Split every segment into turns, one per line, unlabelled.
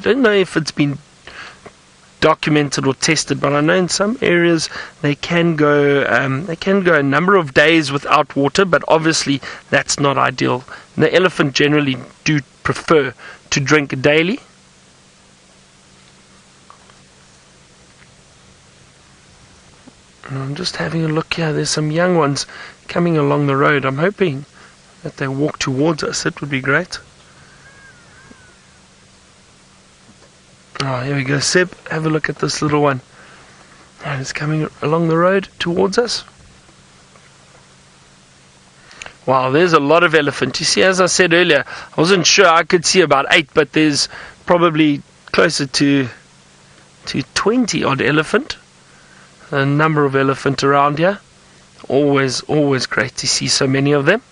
don't know if it's been documented or tested, but I know in some areas they can go a number of days without water, but obviously that's not ideal. The elephant generally do prefer to drink daily. And I'm just having a look here. There's some young ones coming along the road. I'm hoping that they walk towards us. It would be great. Oh, here we go, Seb. Have a look at this little one. And it's coming along the road towards us. Wow, there's a lot of elephant. You see, as I said earlier, I wasn't sure. I could see about 8, but there's probably closer to 20 odd elephant. A number of elephant around here. Always great to see so many of them.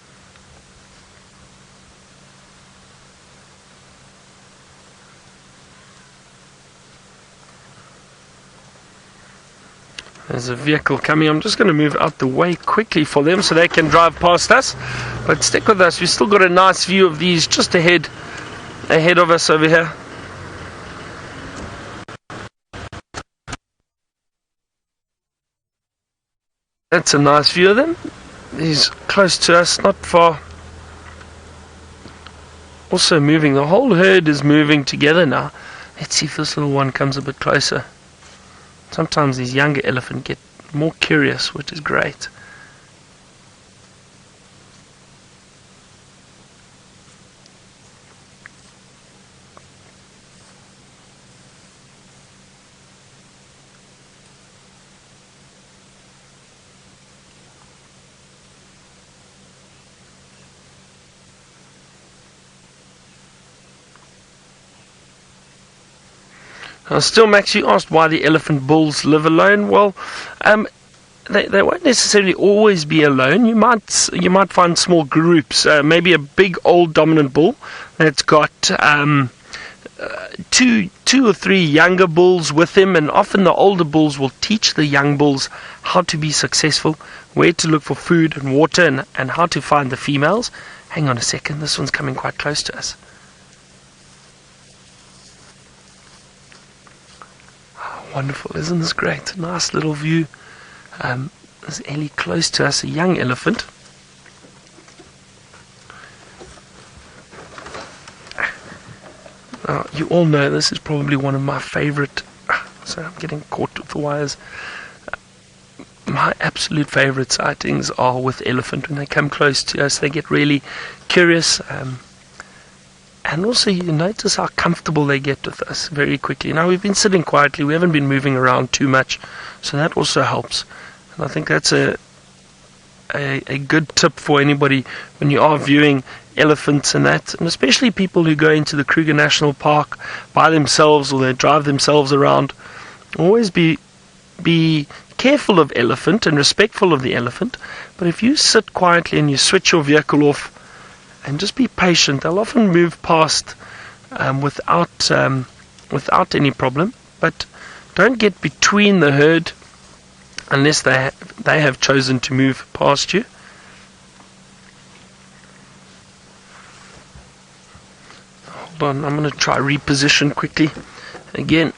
There's a vehicle coming. I'm just going to move out the way quickly for them so they can drive past us. But stick with us. We've still got a nice view of these just ahead of us over here. That's a nice view of them. He's close to us, not far. Also moving. The whole herd is moving together now. Let's see if this little one comes a bit closer. Sometimes these younger elephants get more curious, which is great. Still, Max, you asked why the elephant bulls live alone. Well, they won't necessarily always be alone. You might find small groups. Maybe a big old dominant bull that's got two or three younger bulls with him, and often the older bulls will teach the young bulls how to be successful, where to look for food and water, and how to find the females. Hang on a second, this one's coming quite close to us. Wonderful, isn't this great? Nice little view. There's Ellie close to us, a young elephant. Now, you all know this is probably one of my favorite. Sorry, I'm getting caught with the wires. My absolute favorite sightings are with elephant. When they come close to us, they get really curious. And also you notice how comfortable they get with us very quickly. Now, we've been sitting quietly, we haven't been moving around too much, so that also helps. And I think that's a good tip for anybody when you are viewing elephants and that, and especially people who go into the Kruger National Park by themselves or they drive themselves around. Always be careful of elephant and respectful of the elephant, but if you sit quietly and you switch your vehicle off and just be patient, they'll often move past without any problem. But don't get between the herd unless they have chosen to move past you. Hold on, I'm going to try reposition quickly again.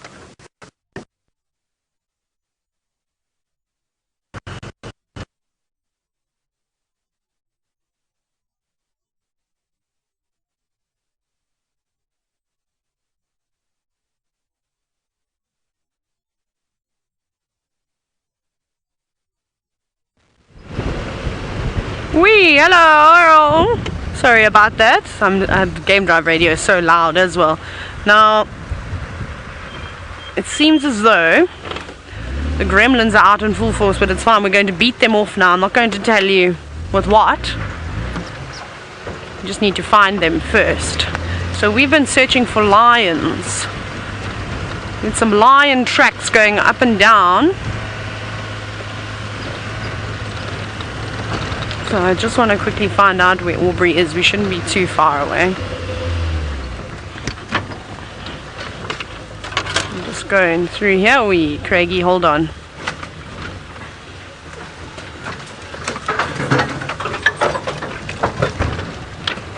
Hello. Sorry about that. Game Drive radio is so loud as well. Now, it seems as though the gremlins are out in full force, but it's fine. We're going to beat them off now. I'm not going to tell you with what. We just need to find them first. So we've been searching for lions. With some lion tracks going up and down. So I just want to quickly find out where Aubrey is. We shouldn't be too far away. I'm just going through here. Craigie, hold on.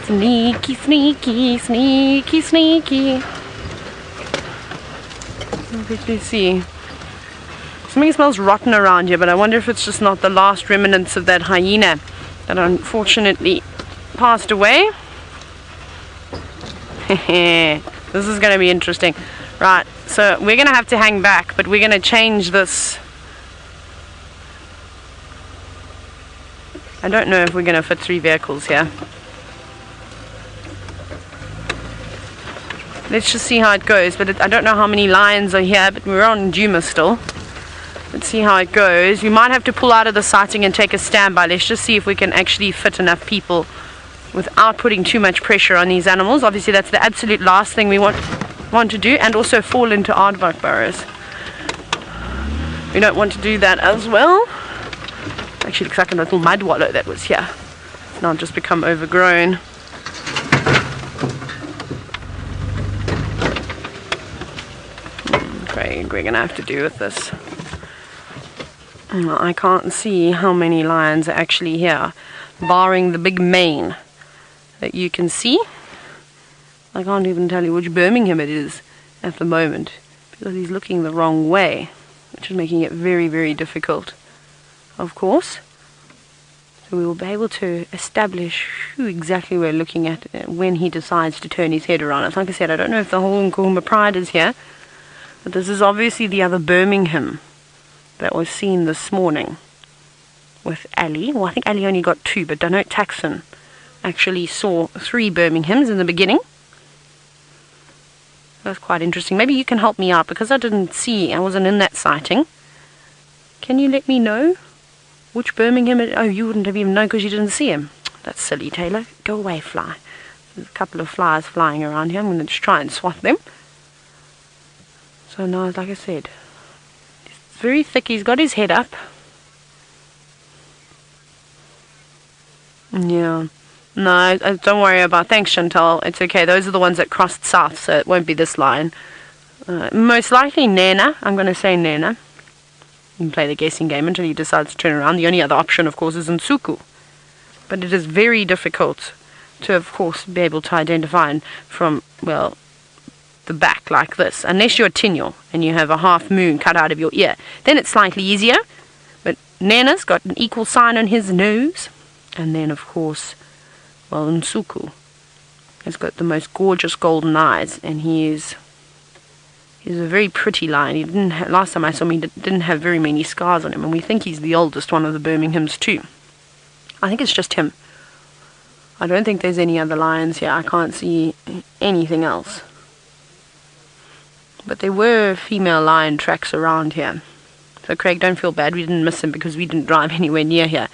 Sneaky, sneaky, sneaky, sneaky. Let's see. Something smells rotten around here, but I wonder if it's just not the last remnants of that hyena that unfortunately passed away. This is going to be interesting. Right, so we're going to have to hang back, but we're going to change this. I don't know if we're going to fit 3 vehicles here. Let's just see how it goes, but I don't know how many lions are here, but we're on Djuma still. Let's see how it goes. We might have to pull out of the sighting and take a standby. Let's just see if we can actually fit enough people without putting too much pressure on these animals. Obviously that's the absolute last thing we want to do, and also fall into aardvark burrows. We don't want to do that as well. Actually looks like a little mud wallow that was here. It's now just become overgrown. Craig, we're gonna have to do with this. I can't see how many lions are actually here, barring the big mane that you can see. I can't even tell you which Birmingham it is at the moment, because he's looking the wrong way, which is making it very, very difficult, of course. So we will be able to establish who exactly we're looking at when he decides to turn his head around. Like I said, I don't know if the whole Pride is here, but this is obviously the other Birmingham that was seen this morning with Ali. Well, I think Ali only got 2, but Donut Taxon actually saw 3 Birminghams in the beginning. That's quite interesting. Maybe you can help me out, because I wasn't in that sighting. Can you let me know which Birmingham oh, you wouldn't have even known because you didn't see him. That's silly, Taylor. Go away, fly. There's a couple of flies flying around here. I'm going to just try and swat them. So now, like I said, it's very thick. He's got his head up. Yeah. No, don't worry about. Thanks, Chantal. It's okay. Those are the ones that crossed south, so it won't be this line. Most likely Nana. I'm going to say Nana. You can play the guessing game until he decides to turn around. The only other option, of course, is Nsuku. But it is very difficult to, of course, be able to identify from, well, the back like this. Unless you're Tinyo and you have a half moon cut out of your ear. Then it's slightly easier. But Nana's got an equal sign on his nose. And then, of course, well, Nsuku has got the most gorgeous golden eyes. And he's a very pretty lion. He didn't last time I saw him, he didn't have very many scars on him. And we think he's the oldest one of the Birminghams too. I think it's just him. I don't think there's any other lions here. I can't see anything else. But there were female lion tracks around here. So Craig, don't feel bad. We didn't miss him because we didn't drive anywhere near here.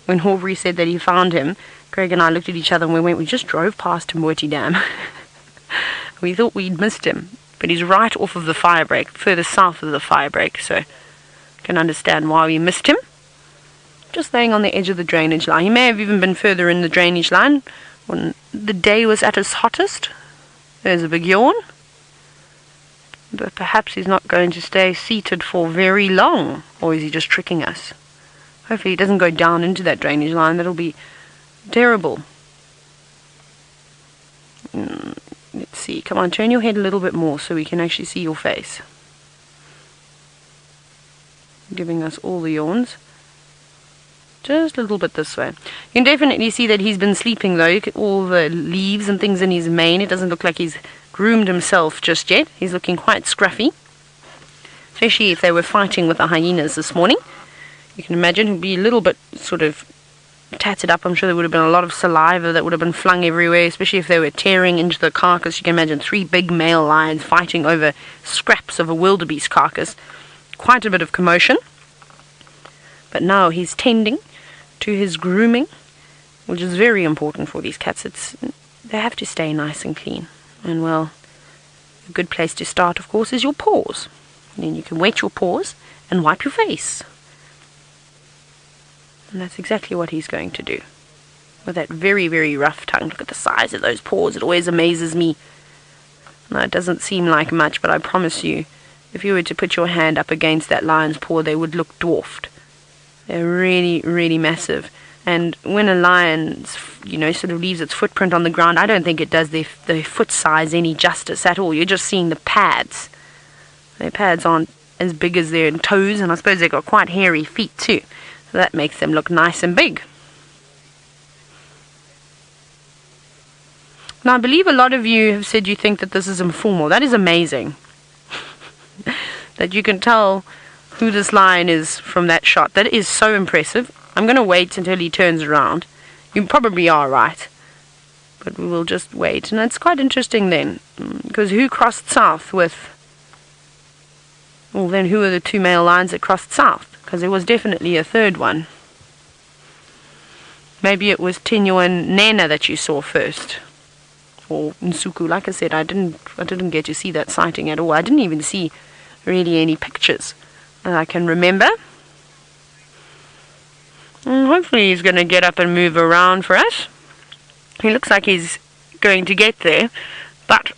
When Horbury said that he found him, Craig and I looked at each other and we just drove past Mwoti Dam. We thought we'd missed him. But he's right off of the fire break, further south of the fire break. So I can understand why we missed him. Just laying on the edge of the drainage line. He may have even been further in the drainage line when the day was at its hottest. There's a big yawn. But perhaps he's not going to stay seated for very long. Or is he just tricking us? Hopefully he doesn't go down into that drainage line. That'll be terrible. Let's see. Come on, turn your head a little bit more so we can actually see your face. Giving us all the yawns. Just a little bit this way. You can definitely see that he's been sleeping though. You get all the leaves and things in his mane. It doesn't look like he's groomed himself just yet. He's looking quite scruffy. Especially if they were fighting with the hyenas this morning. You can imagine he'd be a little bit sort of tattered up. I'm sure there would have been a lot of saliva that would have been flung everywhere, especially if they were tearing into the carcass. You can imagine 3 big male lions fighting over scraps of a wildebeest carcass. Quite a bit of commotion. But now he's tending to his grooming, which is very important for these cats. They have to stay nice and clean. And well, a good place to start, of course, is your paws. And then you can wet your paws and wipe your face. And that's exactly what he's going to do. With that very, very rough tongue. Look at the size of those paws. It always amazes me. Now, it doesn't seem like much, but I promise you, if you were to put your hand up against that lion's paw, they would look dwarfed. They're really, really massive. And when a lion, sort of leaves its footprint on the ground, I don't think it does their foot size any justice at all. You're just seeing the pads Their pads aren't as big as their toes, and I suppose they've got quite hairy feet too. So that makes them look nice and big. Now, I believe a lot of you have said you think that this is Mfumo. That is amazing. That you can tell who this lion is from that shot. That is so impressive. I'm going to wait until he turns around. You probably are right. But we will just wait. And it's quite interesting then. Because who crossed south with... Well, then who are the two male lions that crossed south? Because there was definitely a third one. Maybe it was Tinyo and Nena that you saw first. Or Nsuku. Like I said, I didn't get to see that sighting at all. I didn't even see really any pictures that I can remember. And hopefully he's going to get up and move around for us. He looks like he's going to get there, but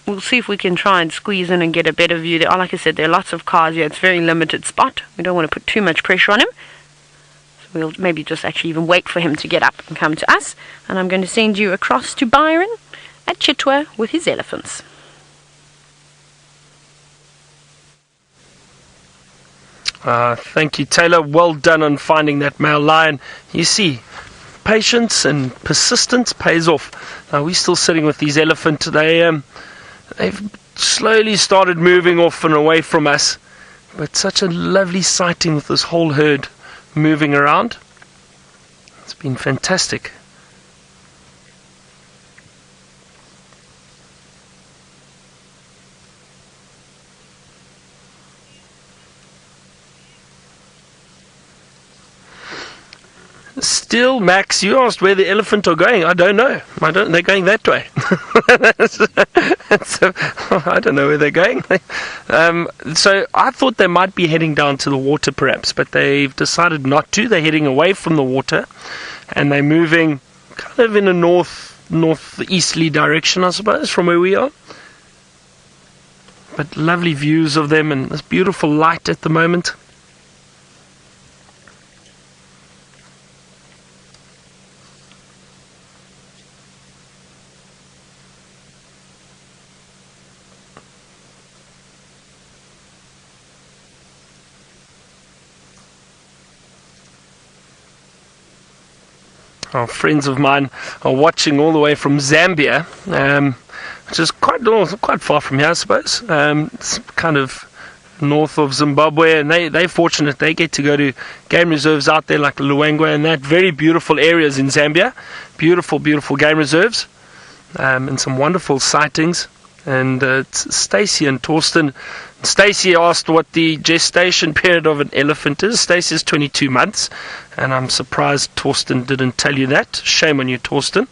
we'll see if we can try and squeeze in and get a better view. There are, like I said, there are lots of cars here. It's a very limited spot. We don't want to put too much pressure on him. So we'll maybe just actually even wait for him to get up and come to us. And I'm going to send you across to Byron at Chitwa with his elephants.
Thank you, Taylor. Well done on finding that male lion. You see, patience and persistence pays off. Now, we're still sitting with these elephants. They've slowly started moving off and away from us. But such a lovely sighting with this whole herd moving around. It's been fantastic. Still, Max, you asked where the elephant are going. I don't know. They're going that way. I don't know where they're going. So I thought they might be heading down to the water perhaps, but they've decided not to. They're heading away from the water, and they're moving kind of in a northeasterly direction, I suppose, from where we are. But lovely views of them and this beautiful light at the moment. Friends of mine are watching all the way from Zambia, which is quite far from here, I suppose. It's kind of north of Zimbabwe, and they're fortunate. They get to go to game reserves out there like Luangwa and that. Very beautiful areas in Zambia. Beautiful, beautiful game reserves, and some wonderful sightings. And it's Stacey and Torsten. Stacey asked what the gestation period of an elephant is. Stacey is 22 months, and I'm surprised Torsten didn't tell you that. Shame on you, Torsten.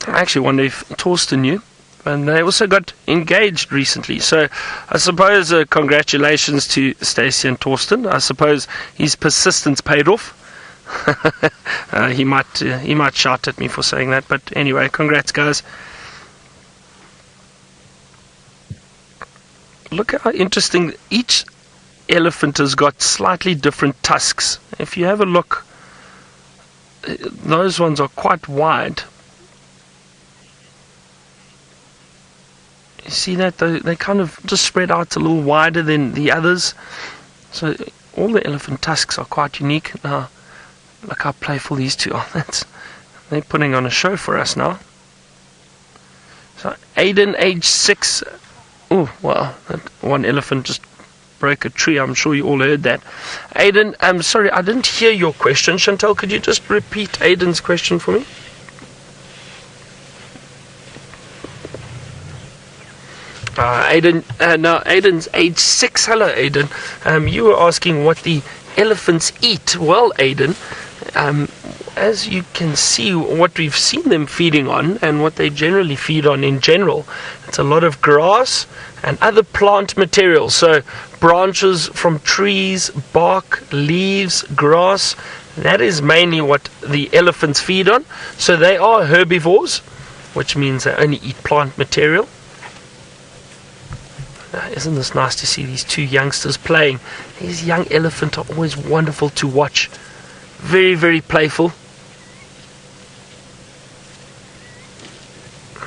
I actually wonder if Torsten knew. And they also got engaged recently. So I suppose congratulations to Stacey and Torsten. I suppose his persistence paid off. He might shout at me for saying that, but anyway, congrats, guys. Look how interesting. Each elephant has got slightly different tusks. If you have a look, those ones are quite wide. You see that? They kind of just spread out a little wider than the others. So all the elephant tusks are quite unique. Now, look how playful these two are. They're putting on a show for us now. So Aiden, age 6. Oh, wow, that one elephant just broke a tree. I'm sure you all heard that. Aiden, I'm sorry, I didn't hear your question. Chantal, could you just repeat Aiden's question for me? Aiden's age 6. Hello, Aiden. You were asking what the elephants eat. Well, Aiden, as you can see, what we've seen them feeding on and what they generally feed on in general, it's a lot of grass and other plant material. So branches from trees, bark, leaves, grass, that is mainly what the elephants feed on. So they are herbivores, which means they only eat plant material. Isn't this nice to see these two youngsters playing? These young elephants are always wonderful to watch. Very, very playful.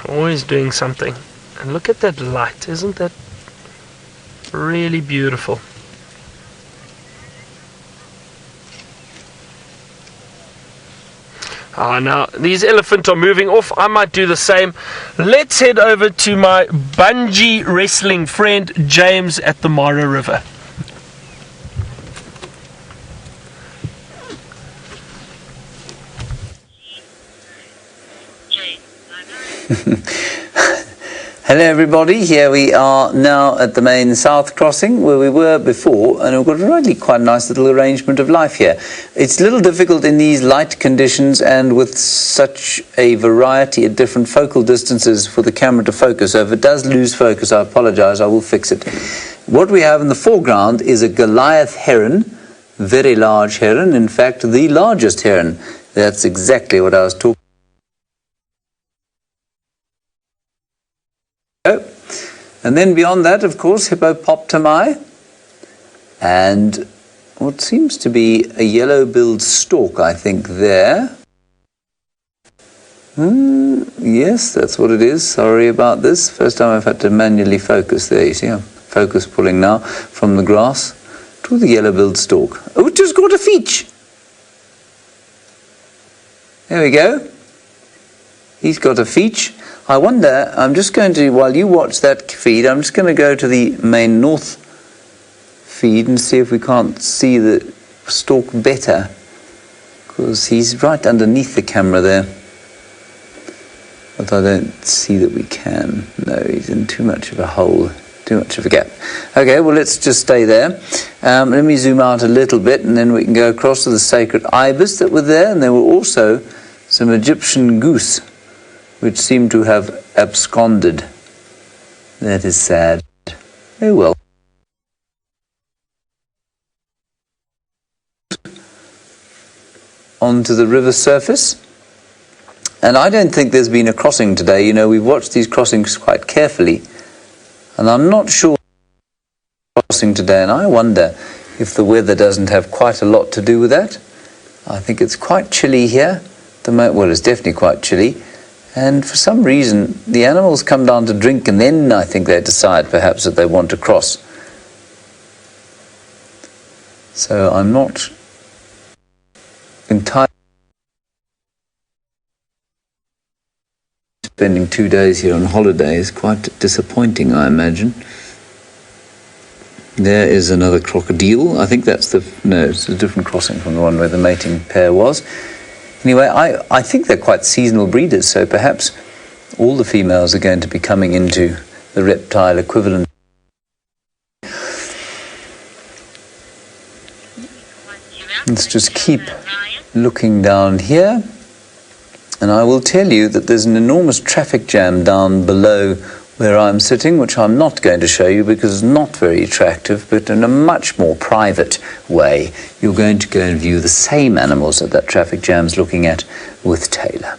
Always doing something. And look at that light. Isn't that Really beautiful. Now these elephants are moving off. I might do the same. Let's head over to my bungee wrestling friend James at the Mara River.
Hello everybody, here we are now at the main south crossing where we were before, and we've got a really quite nice little arrangement of life here. It's a little difficult in these light conditions and with such a variety of different focal distances for the camera to focus. So if it does lose focus, I apologize, I will fix it. What we have in the foreground is a Goliath heron, very large heron, in fact the largest heron. That's exactly what I was talking about. And then beyond that, of course, hippopotami and what seems to be a yellow-billed stork, I think, there. Yes, that's what it is. Sorry about this. First time I've had to manually focus there. You see, I'm focus pulling now from the grass to the yellow-billed stork. Oh, it just got a feech. There we go. He's got a feech. I wonder, I'm just going to, while you watch that feed, I'm just going to go to the main north feed and see if we can't see the stork better, because he's right underneath the camera there. But I don't see that we can. No, he's in too much of a hole, too much of a gap. Okay, well, let's just stay there. Let me zoom out a little bit, and then we can go across to the sacred ibis that were there, and there were also some Egyptian goose, which seem to have absconded. That is sad. Oh well. Onto the river surface. And I don't think there's been a crossing today. You know, we've watched these crossings quite carefully. And I'm not sure crossing today, and I wonder if the weather doesn't have quite a lot to do with that. I think it's quite chilly here. Well, it's definitely quite chilly. And for some reason, the animals come down to drink, and then I think they decide perhaps that they want to cross. So I'm not entirely spending 2 days here on holiday is quite disappointing, I imagine. There is another crocodile. I think that's it's a different crossing from the one where the mating pair was. Anyway, I think they're quite seasonal breeders, so perhaps all the females are going to be coming into the reptile equivalent. Let's just keep looking down here, and I will tell you that there's an enormous traffic jam down below where I'm sitting, which I'm not going to show you because it's not very attractive, but in a much more private way, you're going to go and view the same animals that that traffic jam's looking at with Taylor.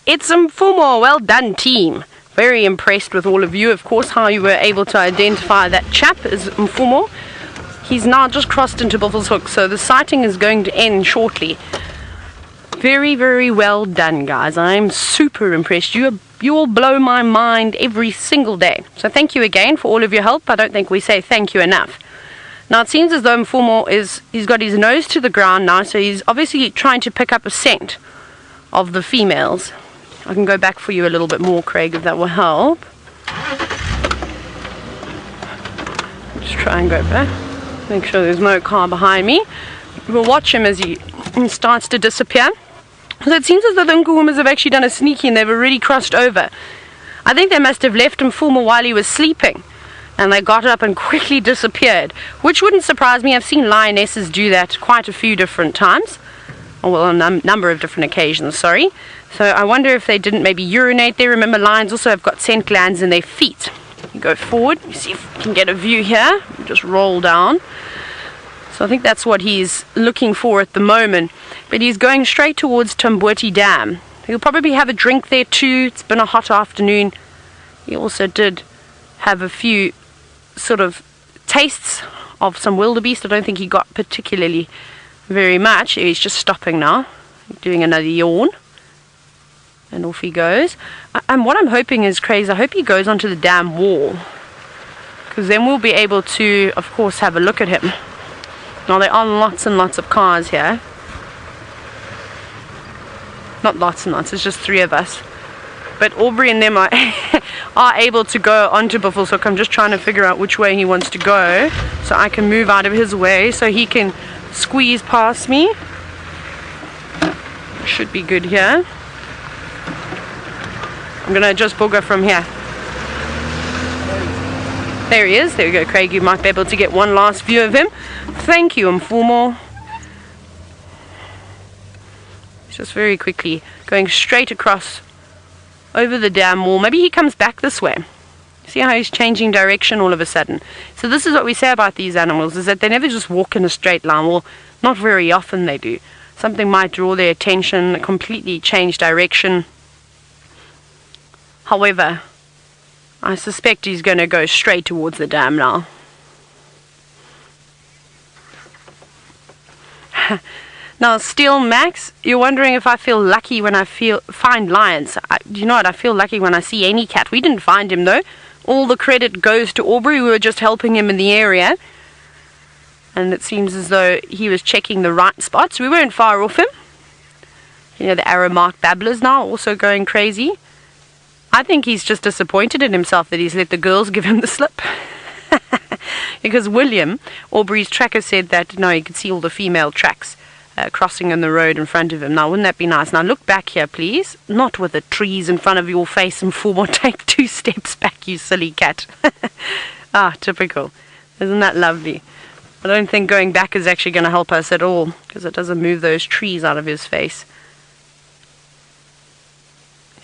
It's Mfumo, well done team. Very impressed with all of you, of course, how you were able to identify that chap as Mfumo. He's now just crossed into Buffelshoek, so the sighting is going to end shortly. Very, very well done, guys. I'm super impressed. You all blow my mind every single day. So thank you again for all of your help. I don't think we say thank you enough. Now, it seems as though Mfumo he's got his nose to the ground now, so he's obviously trying to pick up a scent of the females. I can go back for you a little bit more, Craig, if that will help. Just try and go back. Make sure there's no car behind me. We'll watch him as he starts to disappear. So it seems as though the Nkuhumas have actually done a sneaky and they've already crossed over. I think they must have left Mfumo while he was sleeping, and they got up and quickly disappeared, which wouldn't surprise me. I've seen lionesses do that quite a few different times. Oh, well, on a number of different occasions, sorry. So I wonder if they didn't maybe urinate there. Remember, lions also have got scent glands in their feet. You go forward, you see if we can get a view here. Just roll down. So I think that's what he's looking for at the moment. But he's going straight towards Tamboti Dam. He'll probably have a drink there too. It's been a hot afternoon. He also did have a few sort of tastes of some wildebeest. I don't think he got particularly very much. He's just stopping now, doing another yawn. And off he goes. And what I'm hoping is, Crazy, I hope he goes onto the damn wall. Because then we'll be able to, of course, have a look at him. Now, there are lots and lots of cars here. Not lots and lots, it's just 3 of us. But Aubrey and them are, are able to go onto Buffelshoek. I'm just trying to figure out which way he wants to go, so I can move out of his way so he can squeeze past me. Should be good here. I'm going to just booger from here. There he is. There we go, Craig. You might be able to get one last view of him. Thank you, Mfumo. Just very quickly going straight across over the dam wall. Maybe he comes back this way. See how he's changing direction all of a sudden. So this is what we say about these animals, is that they never just walk in a straight line. Well, not very often they do. Something might draw their attention, completely change direction. However, I suspect he's going to go straight towards the dam now. Now, still, Max, you're wondering if I feel lucky when I find lions. You know what? I feel lucky when I see any cat. We didn't find him, though. All the credit goes to Aubrey. We were just helping him in the area. And it seems as though he was checking the right spots. We weren't far off him. You know, the arrow-marked babblers now also going crazy. I think he's just disappointed in himself that he's let the girls give him the slip. Because William, Aubrey's tracker, said that, no, you could see all the female tracks crossing on the road in front of him. Now, wouldn't that be nice? Now, look back here, please. Not with the trees in front of your face and form, or take 2 steps back, you silly cat. Ah, typical. Isn't that lovely? I don't think going back is actually going to help us at all, because it doesn't move those trees out of his face.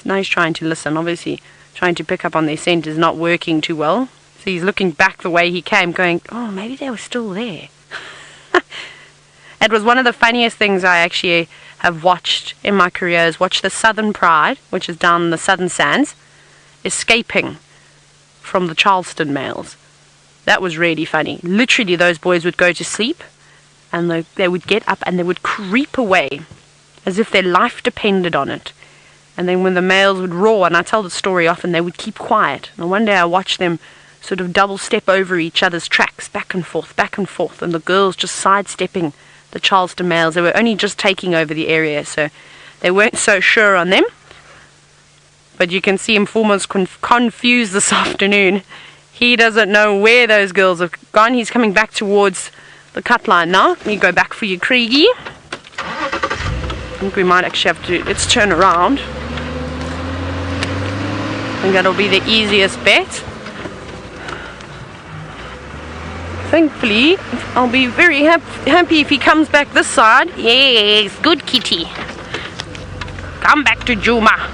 Now he's trying to listen. Obviously, trying to pick up on their scent is not working too well. So he's looking back the way he came, going, oh, maybe they were still there. It was one of the funniest things I actually have watched in my career, is watch the Southern Pride, which is down in the Southern Sands, escaping from the Charleston males. That was really funny. Literally, those boys would go to sleep, and they would get up and they would creep away as if their life depended on it. And then when the males would roar, and I tell the story often, they would keep quiet. And one day I watched them sort of double step over each other's tracks, back and forth, and the girls just sidestepping the Charleston males. They were only just taking over the area, so they weren't so sure on them. But you can see him almost confused this afternoon. He doesn't know where those girls have gone. He's coming back towards the cut line now. You go back for your Kriegie. I think we might actually have to, let's turn around. I think that'll be the easiest bet. Thankfully, I'll be very happy if he comes back this side. Yes, good kitty. Come back to Djuma.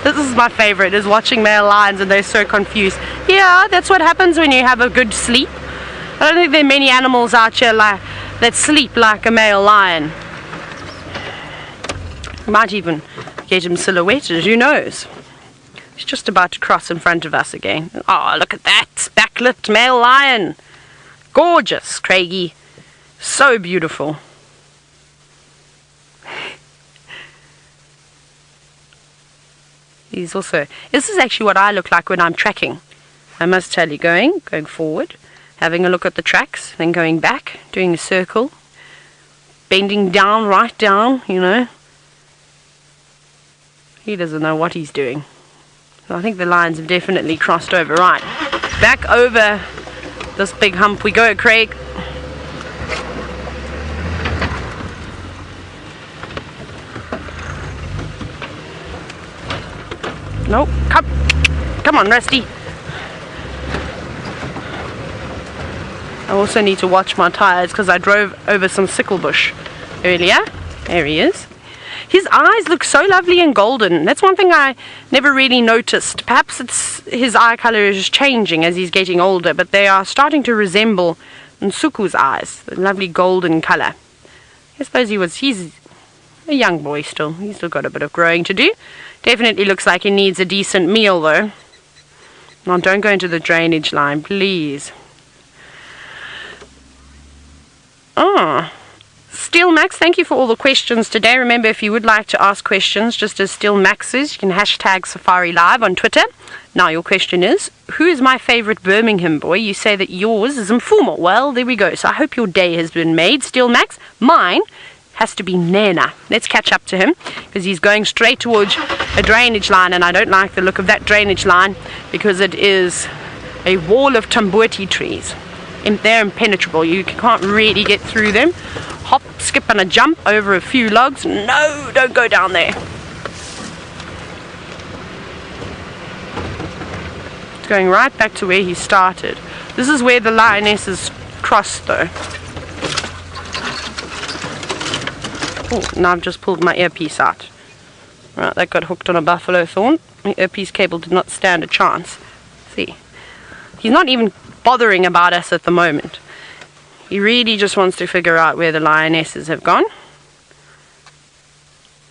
This is my favorite, is watching male lions and they're so confused. Yeah, that's what happens when you have a good sleep. I don't think there are many animals out here that sleep like a male lion. Might even get him silhouetted, who knows? He's just about to cross in front of us again. Oh, look at that, backlit male lion. Gorgeous, Craigie. So beautiful. He's also, this is actually what I look like when I'm tracking. I must tell you, going forward, having a look at the tracks, then going back, doing a circle, bending down, right down, you know. He doesn't know what he's doing. So I think the lions have definitely crossed over. Right, back over this big hump we go, Craig. Nope, come on, Rusty. I also need to watch my tires because I drove over some sickle bush earlier. There he is. His eyes look so lovely and golden. That's one thing I never really noticed. Perhaps it's his eye color is changing as he's getting older, but they are starting to resemble Nsuku's eyes, the lovely golden color. I suppose he's a young boy still. He's still got a bit of growing to do. Definitely looks like he needs a decent meal though. Now don't go into the drainage line, please. Oh, Steel Max, thank you for all the questions today. Remember, if you would like to ask questions, just as Steel Max is, you can hashtag Safari Live on Twitter. Now, your question is, who is my favorite Birmingham boy? You say that yours is Mfumo. Well, there we go. So I hope your day has been made, Steel Max. Mine has to be Nena. Let's catch up to him, because he's going straight towards a drainage line, and I don't like the look of that drainage line because it is a wall of tambuti trees. They're impenetrable. You can't really get through them. Hop, skip, and a jump over a few logs. No, don't go down there. It's going right back to where he started. This is where the lionesses crossed, though. Oh, now I've just pulled my earpiece out. Right, that got hooked on a buffalo thorn. My earpiece cable did not stand a chance. See, he's not even bothering about us at the moment. He really just wants to figure out where the lionesses have gone.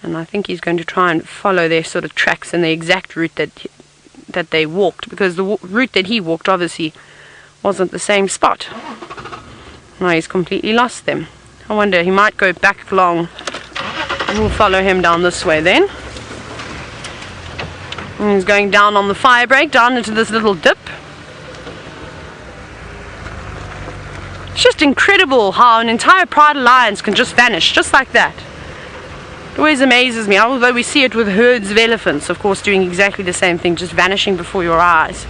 And I think he's going to try and follow their sort of tracks in the exact route that they walked, because the route that he walked obviously wasn't the same spot. Now he's completely lost them. I wonder, he might go back along. We'll follow him down this way then. And he's going down on the fire break, down into this little dip. It's just incredible how an entire pride of lions can just vanish, just like that. It always amazes me, although we see it with herds of elephants, of course, doing exactly the same thing, just vanishing before your eyes.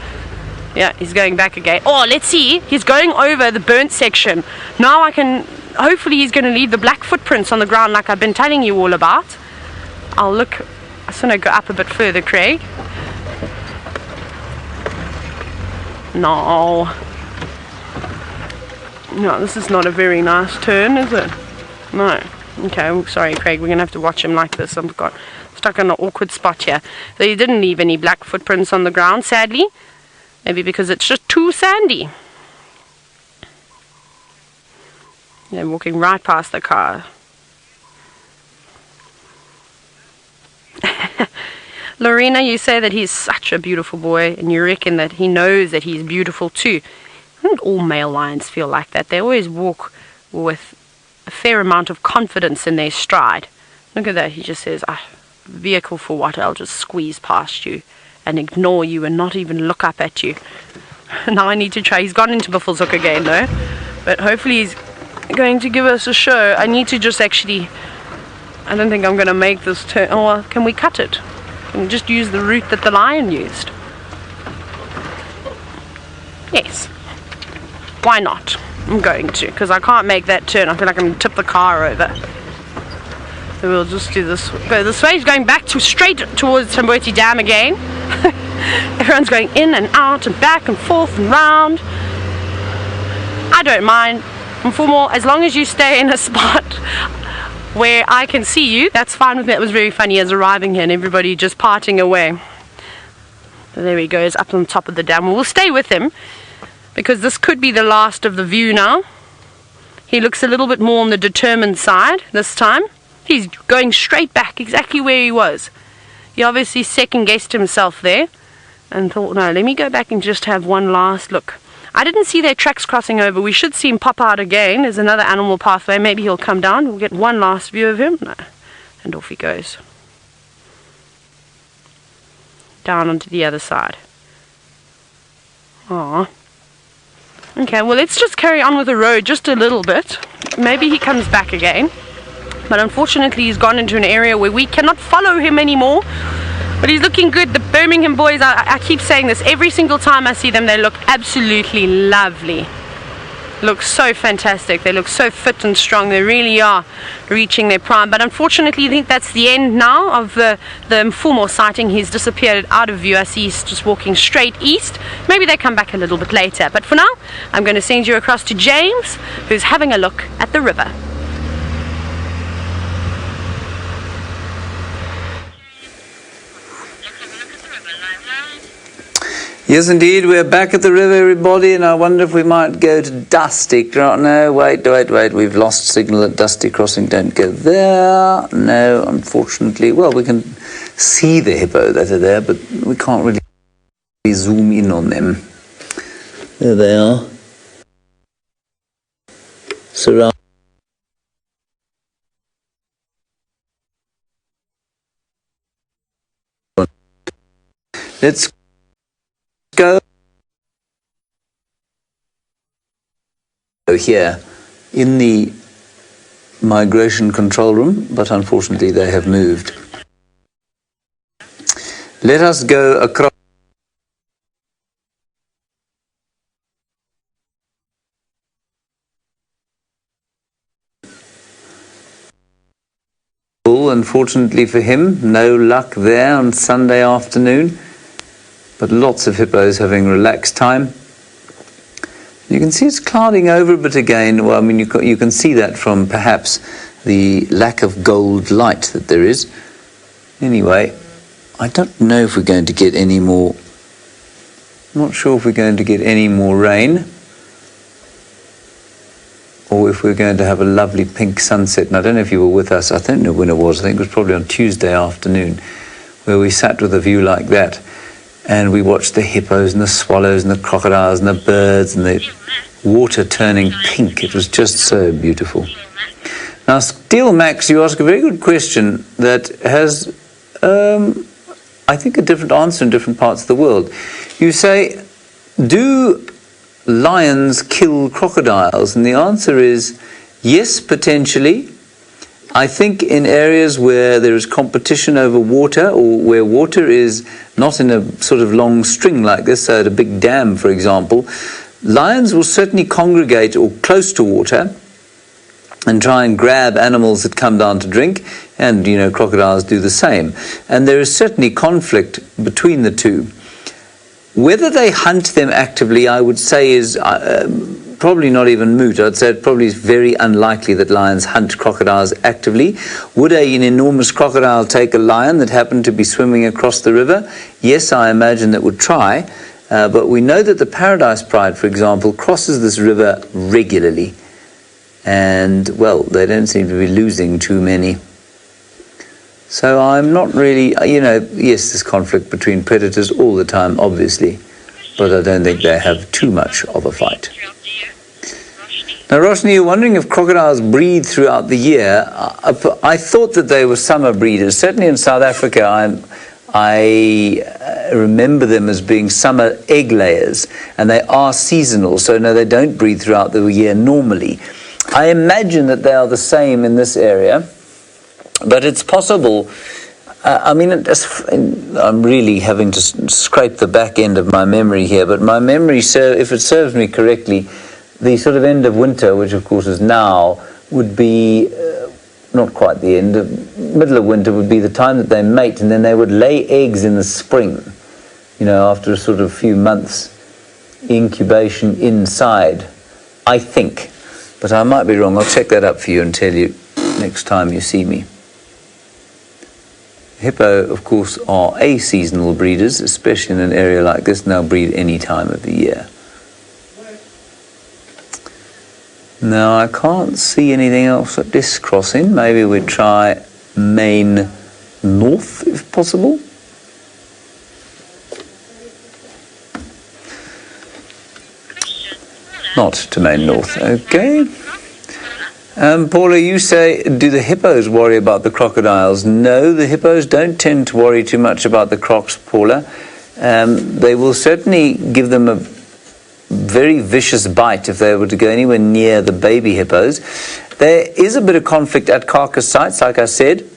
Yeah, he's going back again. Oh, let's see. He's going over the burnt section. Now I can... Hopefully he's going to leave the black footprints on the ground like I've been telling you all about. I'll look... I just want to go up a bit further, Craig. No. No, this is not a very nice turn, is it? No. Okay, well, sorry, Craig. We're going to have to watch him like this. I've got stuck in an awkward spot here. So he didn't leave any black footprints on the ground, sadly. Maybe because it's just too sandy. They're walking right past the car. Lorena, you say that he's such a beautiful boy, and you reckon that he knows that he's beautiful too. I think all male lions feel like that. They always walk with a fair amount of confidence in their stride. Look at that. He just says, vehicle for what? I'll just squeeze past you and ignore you and not even look up at you. Now I need to try. He's gone into Buffelshoek again though, but hopefully he's going to give us a show. I need to just actually... I don't think I'm going to make this turn. Oh, well, can we cut it? Can we just use the route that the lion used? Yes. Why not? I'm going to, because I can't make that turn. I feel like I'm going to tip the car over. So we'll just do this. Go this way. He's going back to straight towards Tambuti Dam again. Everyone's going in and out and back and forth and round. I don't mind. Mfumo, as long as you stay in a spot where I can see you, that's fine with me. It was very funny as arriving here and everybody just parting away. So there he goes, up on top of the dam. We'll stay with him because this could be the last of the view now. He looks a little bit more on the determined side this time. He's going straight back, exactly where he was. He obviously second-guessed himself there and thought, no, let me go back and just have one last look. I didn't see their tracks crossing over. We should see him pop out again. There's another animal pathway. Maybe he'll come down. We'll get one last view of him. No. And off he goes. Down onto the other side. Aww. Okay, well, let's just carry on with the road just a little bit. Maybe he comes back again. But unfortunately, he's gone into an area where we cannot follow him anymore. But he's looking good. The Birmingham boys, I keep saying this, every single time I see them, they look absolutely lovely. Look so fantastic. They look so fit and strong. They really are reaching their prime. But unfortunately, I think that's the end now of the Mfumo sighting. He's disappeared out of view. I see he's just walking straight east. Maybe they come back a little bit later. But for now, I'm going to send you across to James, who's having a look at the river.
Yes, indeed, we're back at the river, everybody, and I wonder if we might go to Dusty. No, wait, we've lost signal at Dusty Crossing. Don't go there. No, unfortunately. Well, we can see the hippo that are there, but we can't really zoom in on them. There they are. Surrounded Let's go here in the migration control room, but unfortunately they have moved. Let us go across unfortunately for him, no luck there on Sunday afternoon, but lots of hippos having relaxed time. You can see it's clouding over a bit again. Well, I mean, you can see that from perhaps the lack of gold light that there is. Anyway, I don't know if we're going to get any more. I'm not sure if we're going to get any more rain, or if we're going to have a lovely pink sunset. And I don't know if you were with us. I don't know when it was. I think it was probably on Tuesday afternoon, where we sat with a view like that. And we watched the hippos and the swallows and the crocodiles and the birds and the water turning pink. It was just so beautiful. Now, Steel Max, you ask a very good question that has, I think, a different answer in different parts of the world. You say, do lions kill crocodiles? And the answer is yes, potentially. I think in areas where there is competition over water, or where water is not in a sort of long string like this, so at a big dam, for example, lions will certainly congregate or close to water and try and grab animals that come down to drink, and, you know, crocodiles do the same. And there is certainly conflict between the two. Whether they hunt them actively, I would say, is probably not even moot. I'd say it probably is very unlikely that lions hunt crocodiles actively. Would an enormous crocodile take a lion that happened to be swimming across the river? Yes, I imagine that would try. But we know that the Paradise Pride, for example, crosses this river regularly. And, well, they don't seem to be losing too many. So I'm not really, you know, yes, there's conflict between predators all the time, obviously. But I don't think they have too much of a fight. Now, Roshni, you're wondering if crocodiles breed throughout the year. I thought that they were summer breeders. Certainly in South Africa, I remember them as being summer egg layers, and they are seasonal. So, no, they don't breed throughout the year normally. I imagine that they are the same in this area, but it's possible. I mean, I'm really having to scrape the back end of my memory here, but my memory, if it serves me correctly, the sort of end of winter, which of course is now, would be not quite the end, middle of winter would be the time that they mate, and then they would lay eggs in the spring, you know, after a sort of few months incubation inside, I think. But I might be wrong. I'll check that up for you and tell you next time you see me. Hippo, of course, are aseasonal breeders, especially in an area like this, and they'll breed any time of the year. Now, I can't see anything else at this crossing. Maybe we'd try Main North, if possible. Not to Main North, okay. Paula, you say, do the hippos worry about the crocodiles? No, the hippos don't tend to worry too much about the crocs, Paula. They will certainly give them a very vicious bite if they were to go anywhere near the baby hippos. There is a bit of conflict at carcass sites, like I said,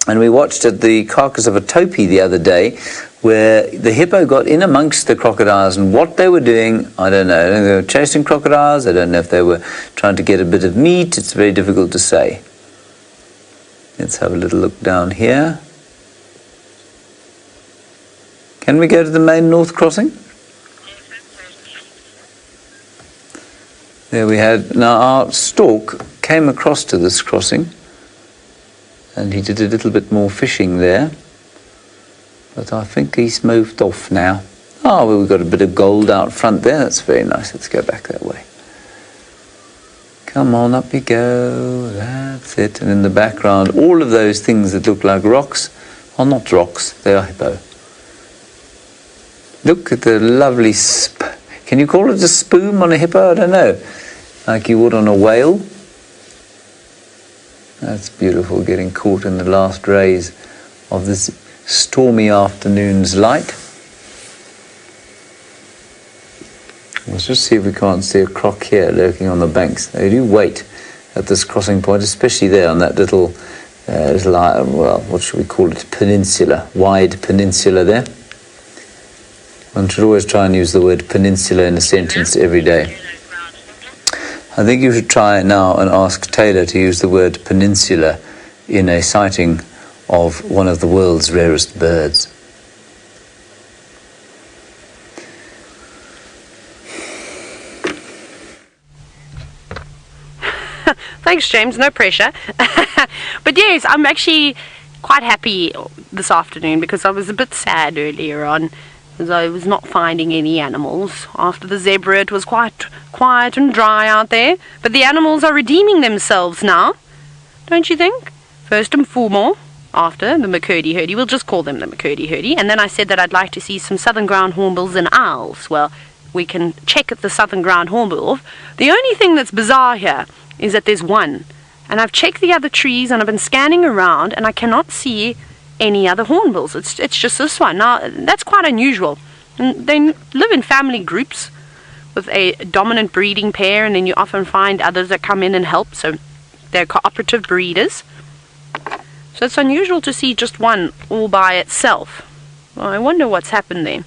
and we watched at the carcass of a topi the other day, where the hippo got in amongst the crocodiles, and what they were doing, I don't know. I don't know if they were chasing crocodiles. I don't know if they were trying to get a bit of meat. It's very difficult to say. Let's have a little look down here. Can we go to the Main North crossing? There we had. Now our stork came across to this crossing, and he did a little bit more fishing there. But I think he's moved off now. Oh, well, we've got a bit of gold out front there. That's very nice. Let's go back that way. Come on, up you go. That's it. And in the background, all of those things that look like rocks are not rocks. They are hippo. Look at the lovely can you call it a spume on a hippo? I don't know. Like you would on a whale. That's beautiful, getting caught in the last rays of this stormy afternoon's light. Let's just see if we can't see a croc here lurking on the banks. They do wait at this crossing point, especially there on that little, well, what should we call it, peninsula, wide peninsula there. One should always try and use the word peninsula in a sentence every day. I think you should try now and ask Taylor to use the word peninsula in a sighting of one of the world's rarest birds.
Thanks, James, no pressure. But yes, I'm actually quite happy this afternoon because I was a bit sad earlier on as I was not finding any animals. After the zebra, it was quite quiet and dry out there, but the animals are redeeming themselves now, don't you think? First Mfumo, after the McCurdy-hurdy, we'll just call them the McCurdy-hurdy, and then I said that I'd like to see some southern ground hornbills and owls. Well, we can check at the southern ground hornbill. The only thing that's bizarre here is that there's one, and I've checked the other trees and I've been scanning around and I cannot see any other hornbills. It's just this one. Now, that's quite unusual. And they live in family groups with a dominant breeding pair, and then you often find others that come in and help, so they're cooperative breeders. So it's unusual to see just one all by itself. Well, I wonder what's happened there.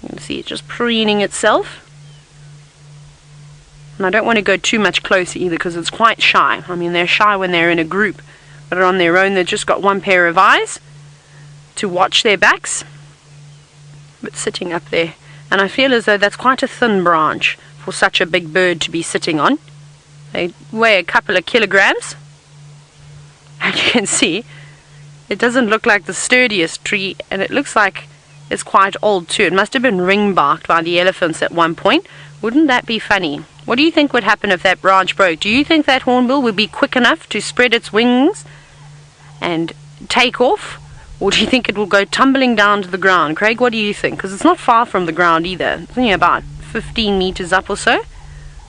You can see it just preening itself. And I don't want to go too much closer either because it's quite shy. I mean, they're shy when they're in a group, but on their own they've just got one pair of eyes to watch their backs. But sitting up there, and I feel as though that's quite a thin branch for such a big bird to be sitting on. They weigh a couple of kilograms. And you can see it doesn't look like the sturdiest tree, and it looks like it's quite old too. It must have been ring-barked by the elephants at one point. Wouldn't that be funny? What do you think would happen if that branch broke? Do you think that hornbill would be quick enough to spread its wings and take off? Or do you think it will go tumbling down to the ground? Craig, what do you think? Because it's not far from the ground either. It's only about 15 meters up or so.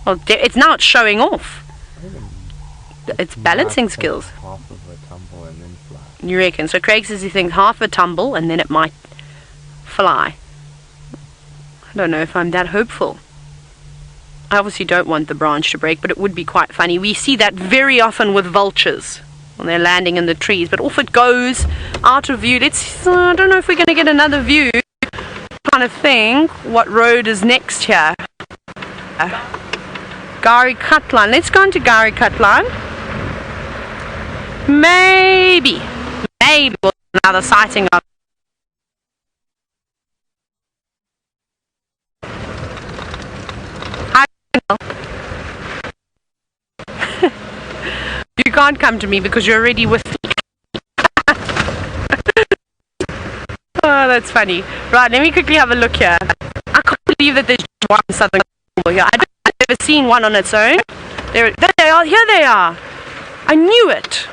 Well, it's showing off. It's balancing skills.
Half of a tumble and then fly.
You reckon? So Craig says he thinks half a tumble and then it might fly. I don't know if I'm that hopeful. I obviously don't want the branch to break, but it would be quite funny. We see that very often with vultures when they're landing in the trees, but off it goes, out of view. I don't know if we're going to get another view. Trying to think what road is next here. Gari Cutline. Let's go into Gari Cutline. Maybe we'll get another sighting of. You can't come to me because you're already with me. Oh, that's funny. Right, let me quickly have a look here. I can't believe that there's just one southern hornbill here. I've never seen one on its own. There they are. Here they are. I knew it.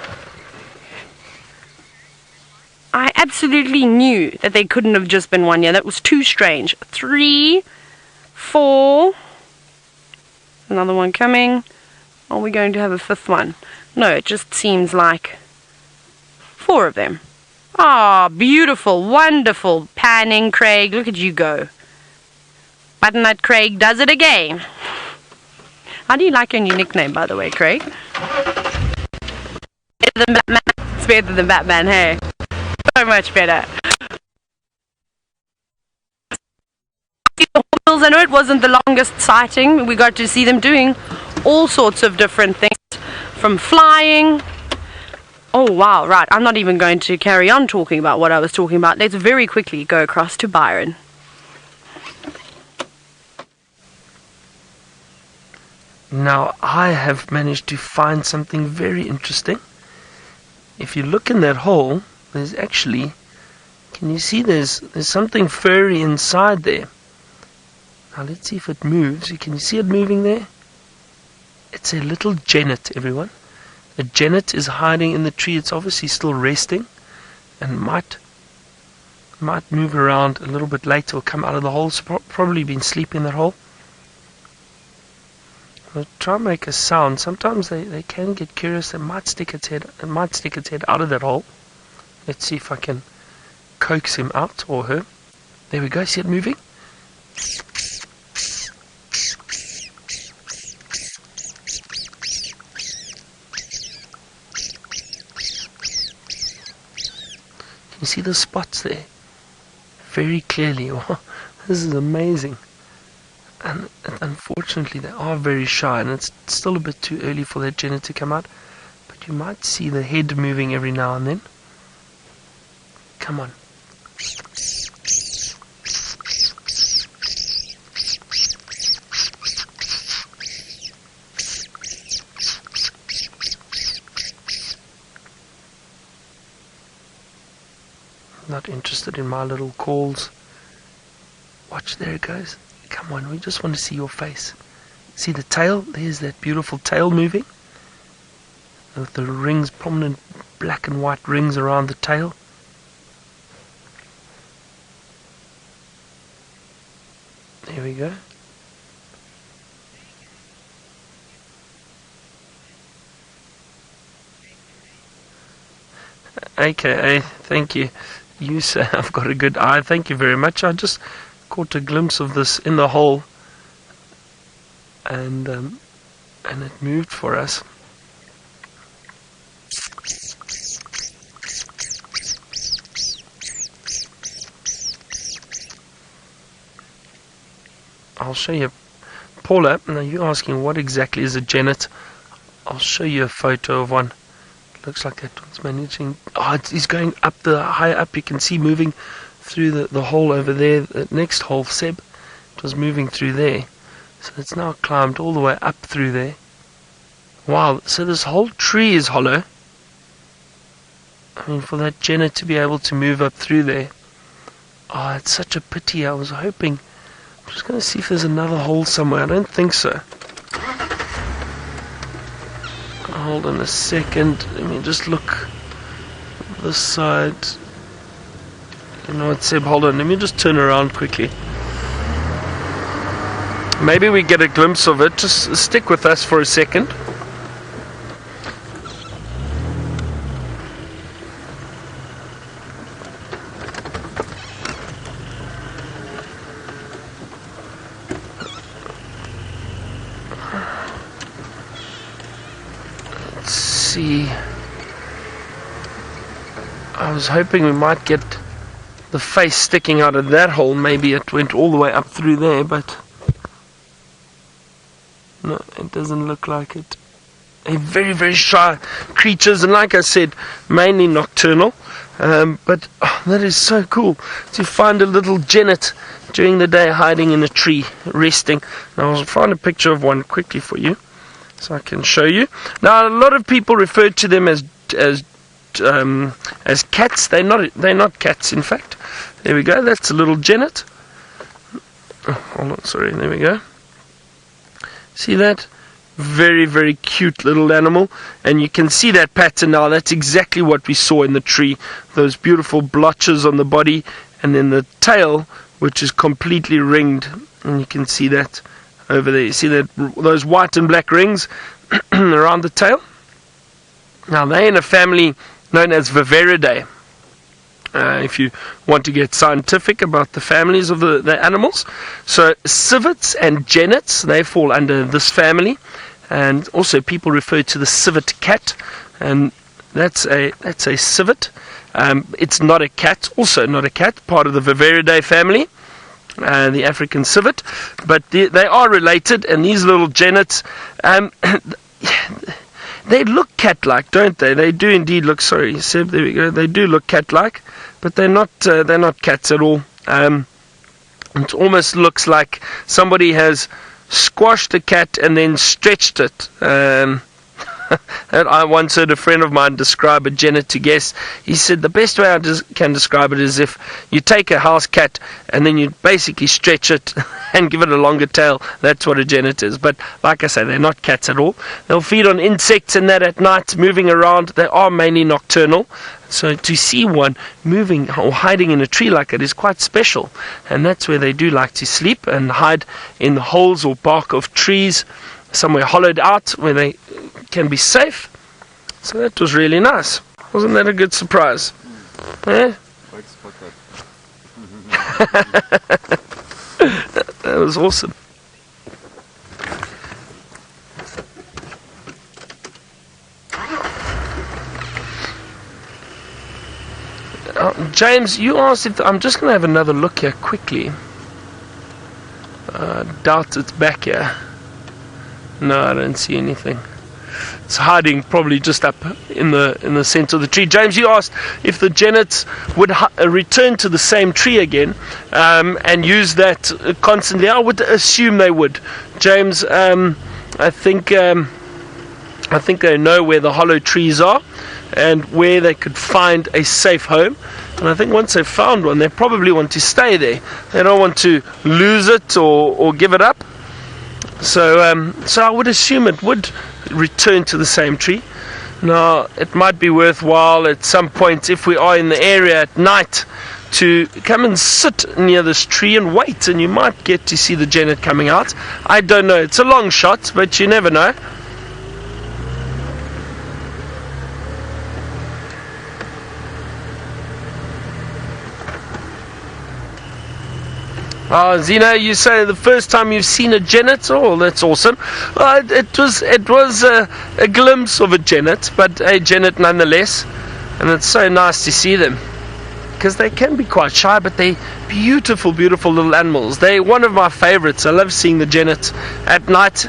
I absolutely knew that they couldn't have just been one here. That was too strange. 3, 4. Another one coming. Are we going to have a fifth one? No, it just seems like 4 of them. Ah, beautiful, wonderful. Panning, Craig. Look at you go. Butternut Craig does it again. How do you like your new nickname, by the way, Craig? Better than Batman. It's better than Batman, hey? So much better. I know it wasn't the longest sighting. We got to see them doing all sorts of different things, from flying. Oh wow, right, I'm not even going to carry on talking about what I was talking about. Let's very quickly go across to Byron.
Now I have managed to find something very interesting. If you look in that hole, there's actually, can you see there's something furry inside there? Now let's see if it moves. Can you see it moving there? It's a little genet, everyone. The genet is hiding in the tree. It's obviously still resting and might move around a little bit later or come out of the hole. It's probably been sleeping in that hole. I'll try and make a sound. Sometimes they can get curious. It might stick its head out of that hole. Let's see if I can coax him out or her. There we go. See it moving? You see the spots there very clearly. Wow, this is amazing. And unfortunately they are very shy, and it's still a bit too early for that Genet to come out, but you might see the head moving every now and then. Come on. Not interested in my little calls. Watch, there it goes. Come on, we just want to see your face. See the tail? There's that beautiful tail moving. With the rings, prominent black and white rings around the tail. There we go. AKA, thank you. You say I've got a good eye. Thank you very much. I just caught a glimpse of this in the hole, and it moved for us. I'll show you, Paula. Now you're asking what exactly is a Genet. I'll show you a photo of one. Looks like that one's managing. Oh, he's going up the high up. You can see moving through the hole over there. The next hole, Seb, it was moving through there. So it's now climbed all the way up through there. Wow, so this whole tree is hollow. I mean, for that Genet to be able to move up through there. Oh, it's such a pity. I was hoping. I'm just going to see if there's another hole somewhere. I don't think so. Hold on a second. Let me just look this side. You know what, Seb? Hold on. Let me just turn around quickly. Maybe we get a glimpse of it. Just stick with us for a second. See, I was hoping we might get the face sticking out of that hole. Maybe it went all the way up through there, but no, it doesn't look like it. They're very, very shy creatures, and like I said, mainly nocturnal. But that is so cool to find a little Genet during the day hiding in a tree, resting. Now I'll find a picture of one quickly for you, so I can show you. Now, a lot of people refer to them as cats. They're not cats, in fact. There we go. That's a little Genet. Oh, hold on, sorry. There we go. See that? Very, very cute little animal. And you can see that pattern now. That's exactly what we saw in the tree. Those beautiful blotches on the body, and then the tail, which is completely ringed. And you can see that over there. You see that, those white and black rings around the tail? Now they're in a family known as Ververidae. If you want to get scientific about the families of the animals. So civets and genets, they fall under this family. And also people refer to the civet cat, and that's a civet. It's not a cat, also not a cat, part of the Ververidae family. The African civet, but they are related, and these little genets, they look cat-like, don't they? They do indeed look. Sorry, Seb. There we go. They do look cat-like, but they're not cats at all. It almost looks like somebody has squashed a cat and then stretched it. I once heard a friend of mine describe a Genet to guess. He said the best way I can describe it is if you take a house cat and then you basically stretch it and give it a longer tail. That's what a Genet is. But like I say, they're not cats at all. They'll feed on insects and that at night, moving around. They are mainly nocturnal. So to see one moving or hiding in a tree like that is quite special. And that's where they do like to sleep and hide in the holes or bark of trees, somewhere hollowed out where they can be safe. So that was really nice. Wasn't that a good surprise? Yeah? That was awesome. James, you asked if I'm just going to have another look here quickly. Doubt it's back here. No, I don't see anything. It's hiding probably just up in the center of the tree. James, you asked if the Genet would return to the same tree again and use that constantly. I would assume they would. James, I think they know where the hollow trees are and where they could find a safe home. And I think once they've found one, they probably want to stay there. They don't want to lose it or give it up. So I would assume it would return to the same tree. Now, it might be worthwhile at some point, if we are in the area at night, to come and sit near this tree and wait, and you might get to see the Genet coming out. I don't know. It's a long shot, but you never know. Zena, you say the first time you've seen a Genet? Oh, that's awesome. It was a glimpse of a Genet, but a Genet nonetheless. And it's so nice to see them, because they can be quite shy, but they're beautiful, beautiful little animals. They're one of my favorites. I love seeing the Genet at night.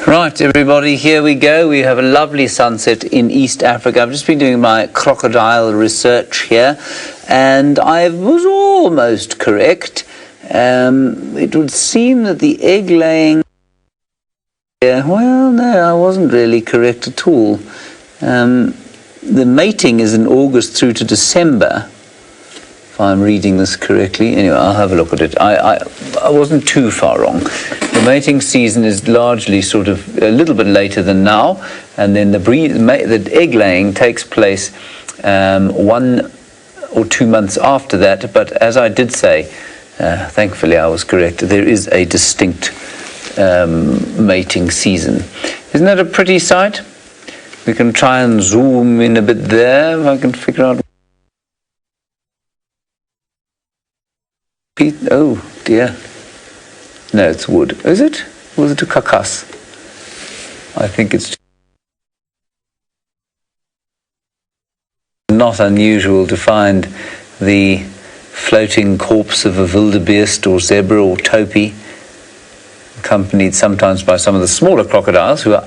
Right, everybody, here we go. We have a lovely sunset in East Africa. I've just been doing my crocodile research here, and I was almost correct. It would seem that the egg-laying... well, no, I wasn't really correct at all. The mating is in August through to December, if I'm reading this correctly. Anyway, I'll have a look at it. I wasn't too far wrong. The mating season is largely sort of a little bit later than now, and then the egg laying takes place 1 or 2 months after that. But as I did say, thankfully I was correct, there is a distinct mating season. Isn't that a pretty sight? We can try and zoom in a bit there, if I can figure out. Oh dear. No, it's wood. Is it? Was it a carcass? I think it's not unusual to find the floating corpse of a wildebeest or zebra or topi, accompanied sometimes by some of the smaller crocodiles who are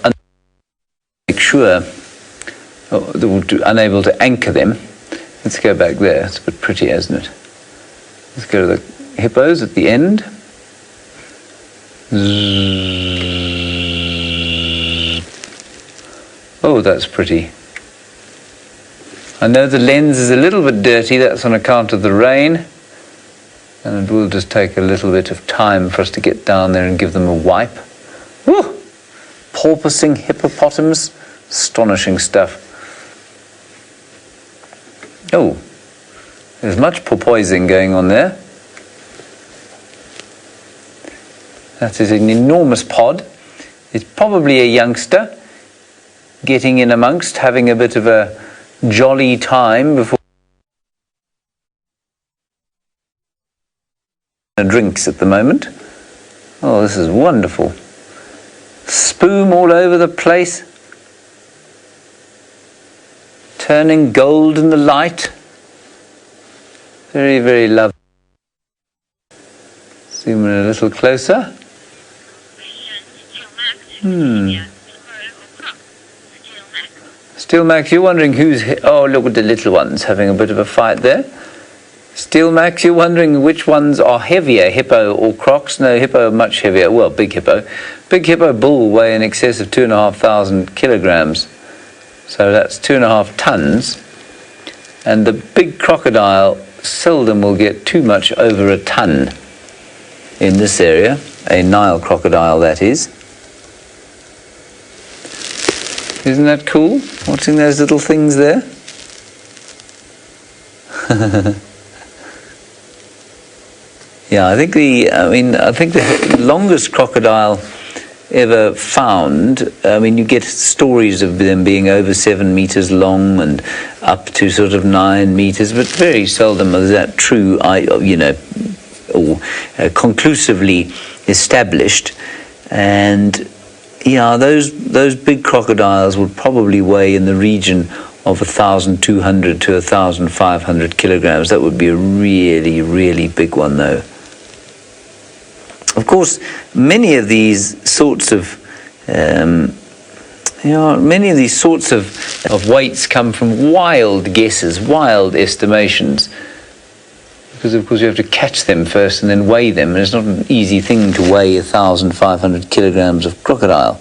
unable to anchor them. Let's go back there. It's a bit pretty, isn't it? Let's go to the hippos at the end. Oh, that's pretty. I know the lens is a little bit dirty. That's on account of the rain, and it will just take a little bit of time for us to get down there and give them a wipe. Woo! Porpoising hippopotamus, astonishing stuff. Oh, there's much porpoising going on there. That is an enormous pod. It's probably a youngster getting in amongst, having a bit of a jolly time before drinks at the moment. Oh, this is wonderful. Spume all over the place, turning gold in the light. Very, very lovely. Zoom in a little closer. Still, Max, you're wondering who's... Oh, look at the little ones having a bit of a fight there. Still, Max, you're wondering which ones are heavier, hippo or crocs? No, hippo much heavier. Well, big hippo. Big hippo bull weigh in excess of 2,500 kilograms. So that's 2.5 tons. And the big crocodile seldom will get too much over a ton in this area. A Nile crocodile, that is. Isn't that cool? Watching those little things there? Yeah, I think the longest crocodile ever found, you get stories of them being over 7 meters long and up to sort of 9 meters, but very seldom is that true, or conclusively established. And yeah, those big crocodiles would probably weigh in the region of 1,200 to 1,500 kilograms. That would be a really, really big one, though. Of course, many of these sorts of weights come from wild guesses, wild estimations. Because of course you have to catch them first and then weigh them, and it's not an easy thing to weigh 1,500 kilograms of crocodile.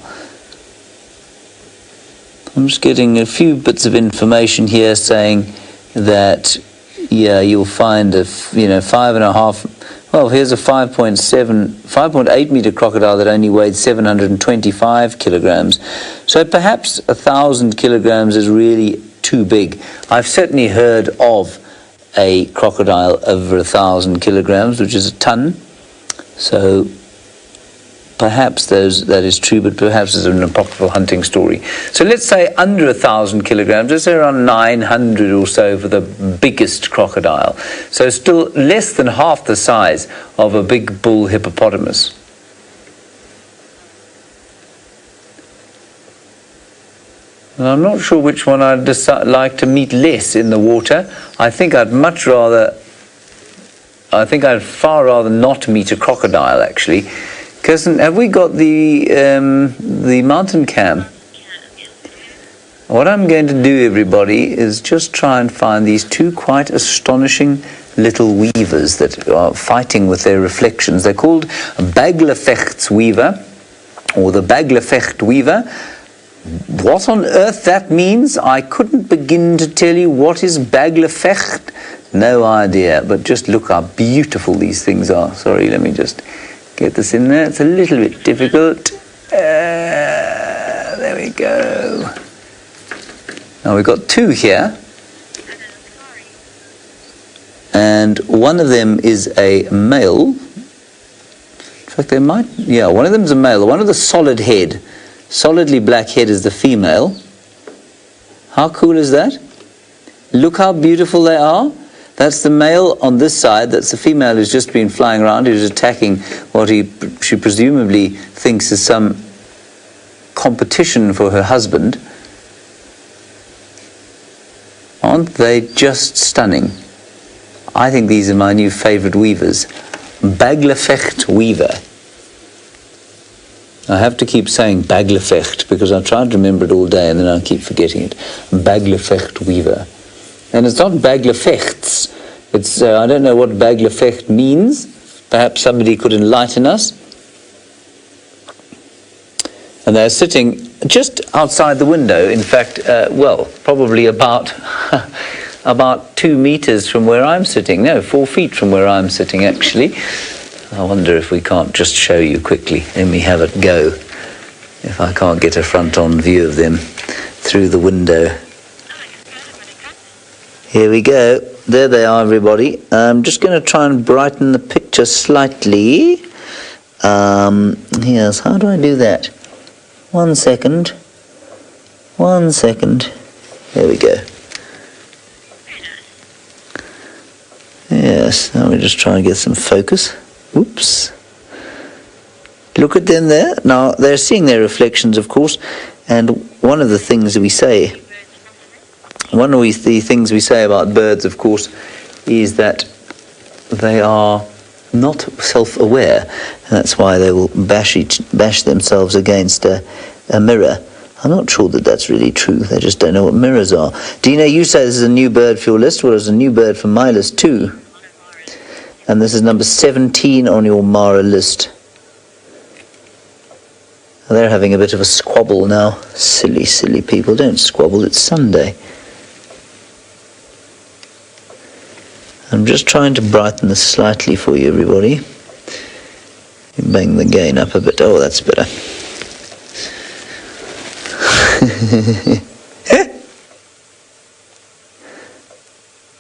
I'm just getting a few bits of information here saying that, yeah, you'll find a 5.5. Well, here's a 5.8 meter crocodile that only weighed 725 kilograms. So perhaps 1,000 kilograms is really too big. I've certainly heard of a crocodile over 1,000 kilograms, which is a ton. So perhaps that is true, but perhaps it's an apocryphal hunting story. So let's say under 1,000 kilograms, let's say around 900 or so for the biggest crocodile. So still less than half the size of a big bull hippopotamus. And I'm not sure which one I'd like to meet less in the water. I think I'd far rather not meet a crocodile, actually. Kirsten, have we got the mountain cam? What I'm going to do, everybody, is just try and find these two quite astonishing little weavers that are fighting with their reflections. They're called Baglefecht's weaver, or the Baglefecht weaver. What on earth that means, I couldn't begin to tell you. What is Baglefecht? No idea, but just look how beautiful these things are. Sorry, let me just get this in there. It's a little bit difficult. There we go. Now we've got two here. And one of them is a male. In fact, one of them is a male. One of the solidly black head is the female. How cool is that? Look how beautiful they are. That's the male on this side. That's the female who's just been flying around, who's attacking what she presumably thinks is some competition for her husband. Aren't they just stunning? I think these are my new favorite weavers. Baglefecht weaver. I have to keep saying Baglefecht because I tried to remember it all day and then I keep forgetting it. Baglefecht weaver. And it's not Baglefechts. It's I don't know what Baglefecht means. Perhaps somebody could enlighten us. And they're sitting just outside the window. In fact, probably about 2 meters from where I'm sitting. No, 4 feet from where I'm sitting, actually. I wonder if we can't just show you quickly. Let me have a go. If I can't get a front-on view of them through the window. Here we go. There they are, everybody. I'm just going to try and brighten the picture slightly. Yes, how do I do that? 1 second. 1 second. There we go. Yes, now we just try and get some focus. Whoops. Look at them there. Now, they're seeing their reflections, of course, and one of the things we say about birds, of course, is that they are not self-aware, and that's why they will bash themselves against a mirror. I'm not sure that that's really true. They just don't know what mirrors are. Dina, you say this is a new bird for your list. Well, it's a new bird for my list too. And this is number 17 on your Mara list. They're having a bit of a squabble now. Silly, silly people. Don't squabble. It's Sunday. I'm just trying to brighten this slightly for you, everybody. Bang the gain up a bit. Oh, that's better.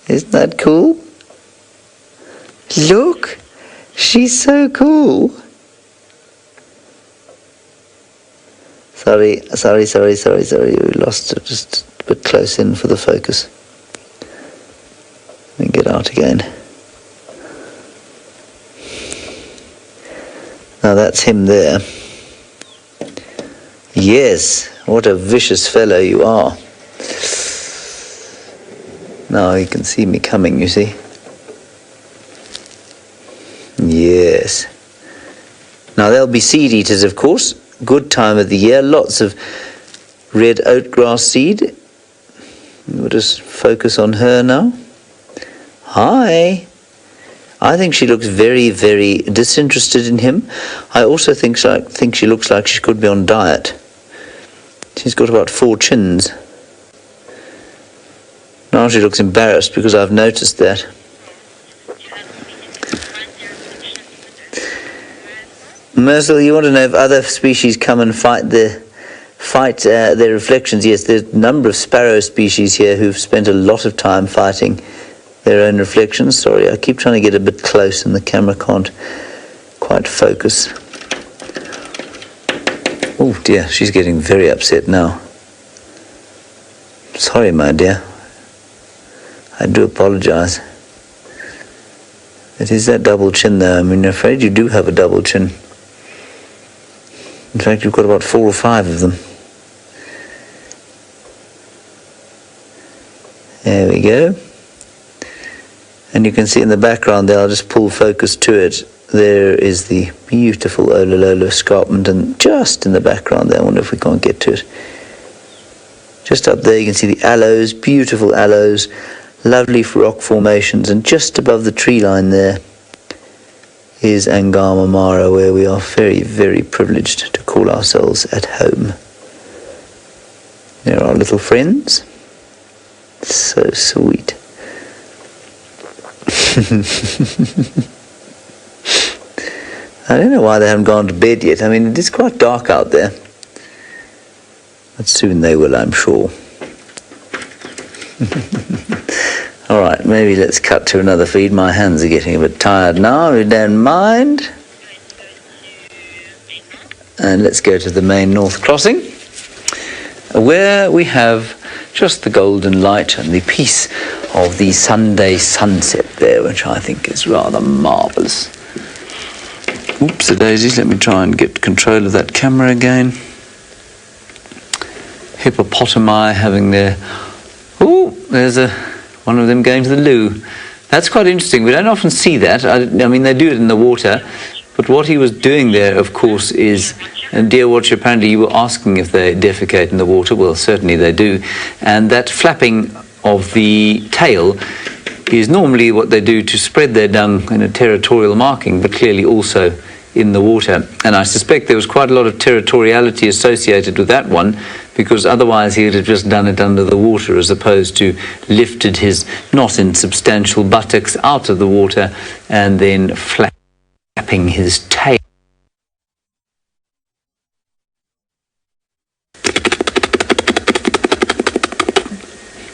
Isn't that cool? Look, she's so cool. Sorry. We lost it just a bit close in for the focus. Let me get out again. that's him there. Yes, what a vicious fellow you are. Now he can see me coming, you see. Yes. Now they'll be seed eaters, of course. Good time of the year. Lots of red oatgrass seed. We'll just focus on her now. Hi. I think she looks very, very disinterested in him. I also think she looks like she could be on diet. She's got about 4 chins. Now she looks embarrassed because I've noticed that. Mercil, you want to know if other species come and fight their reflections? Yes, there's a number of sparrow species here who've spent a lot of time fighting their own reflections. Sorry, I keep trying to get a bit close and the camera can't quite focus. Oh dear, she's getting very upset now. Sorry, my dear. I do apologize. It is that double chin though. I'm afraid you do have a double chin. In fact, you've got about 4 or 5 of them. There we go. And you can see in the background there, I'll just pull focus to it. There is the beautiful Ololola escarpment, and just in the background there, I wonder if we can't get to it. Just up there you can see the aloes, beautiful aloes, lovely rock formations, and just above the tree line there is Agama Mara, where we are very, very privileged to call ourselves at home. There are our little friends. So sweet. I don't know why they haven't gone to bed yet. I mean, it is quite dark out there. But soon they will, I'm sure. All right, maybe let's cut to another feed. My hands are getting a bit tired now, if you don't mind. And let's go to the main north crossing, where we have just the golden light and the peace of the Sunday sunset there, which I think is rather marvellous. Oops, the daisies. Let me try and get control of that camera again. Hippopotami having their... Oh, there's one of them going to the loo. That's quite interesting. We don't often see that. I mean, they do it in the water. But what he was doing there, of course, is... And dear watcher, apparently you were asking if they defecate in the water. Well, certainly they do. And that flapping of the tail is normally what they do to spread their dung in a territorial marking, but clearly also in the water. And I suspect there was quite a lot of territoriality associated with that one, because otherwise he would have just done it under the water, as opposed to lifted his not insubstantial buttocks out of the water and then flapping his tail.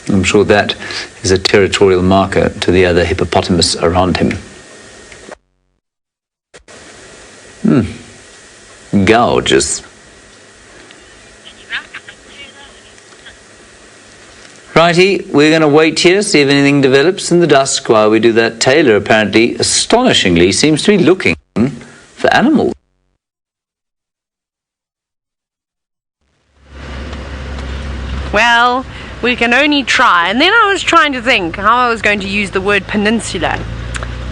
I'm sure that is a territorial marker to the other hippopotamus around him. Gorgeous. Righty, we're going to wait here, see if anything develops in the dusk while we do that. Taylor apparently, astonishingly, seems to be looking for animals.
Well, we can only try. And then I was trying to think how I was going to use the word peninsula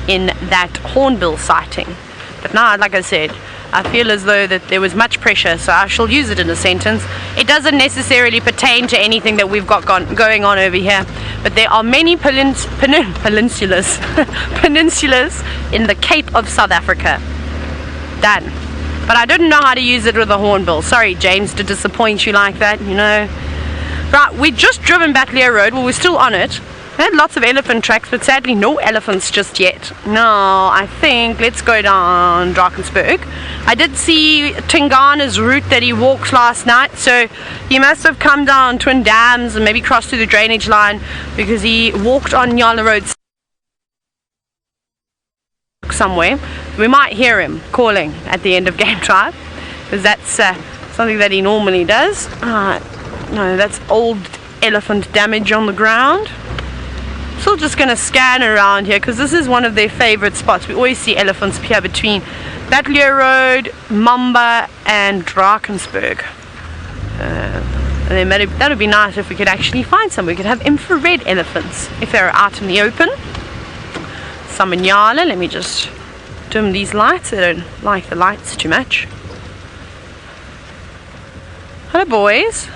in that hornbill sighting. But now, like I said, I feel as though that there was much pressure, so I shall use it in a sentence. It doesn't necessarily pertain to anything that we've got going on over here, but there are many peninsulas peninsulas in the Cape of South Africa. Done. But I didn't know how to use it with a hornbill. Sorry, James, to disappoint you like that, you know. Right, we'd just driven Batley Road. Well, we're still on it. We had lots of elephant tracks, but sadly no elephants just yet. No, I think let's go down Drakensberg. I did see Tingana's route that he walked last night, so he must have come down Twin Dams and maybe crossed through the drainage line, because he walked on Nyala Road somewhere. We might hear him calling at the end of game drive, because that's something that he normally does. No, that's old elephant damage on the ground. Still just going to scan around here because this is one of their favorite spots. We always see elephants here between Battlieu Road, Mamba and Drakensberg. And then that would be nice if we could actually find some. We could have infrared elephants if they're out in the open. Some in Nyala. Let me just dim these lights. I don't like the lights too much. Hello, boys.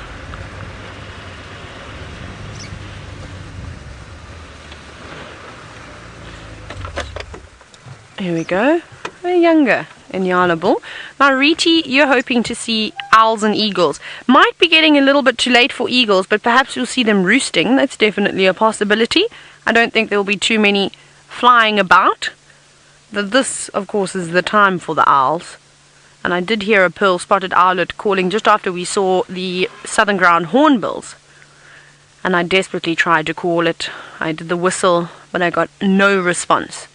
Here we go. They're younger in Nyala Bull. Now, Riti, you're hoping to see owls and eagles. Might be getting a little bit too late for eagles, but perhaps you'll see them roosting. That's definitely a possibility. I don't think there will be too many flying about. But this, of course, is the time for the owls. And I did hear a pearl-spotted owlet calling just after we saw the southern ground hornbills. And I desperately tried to call it. I did the whistle, but I got no response.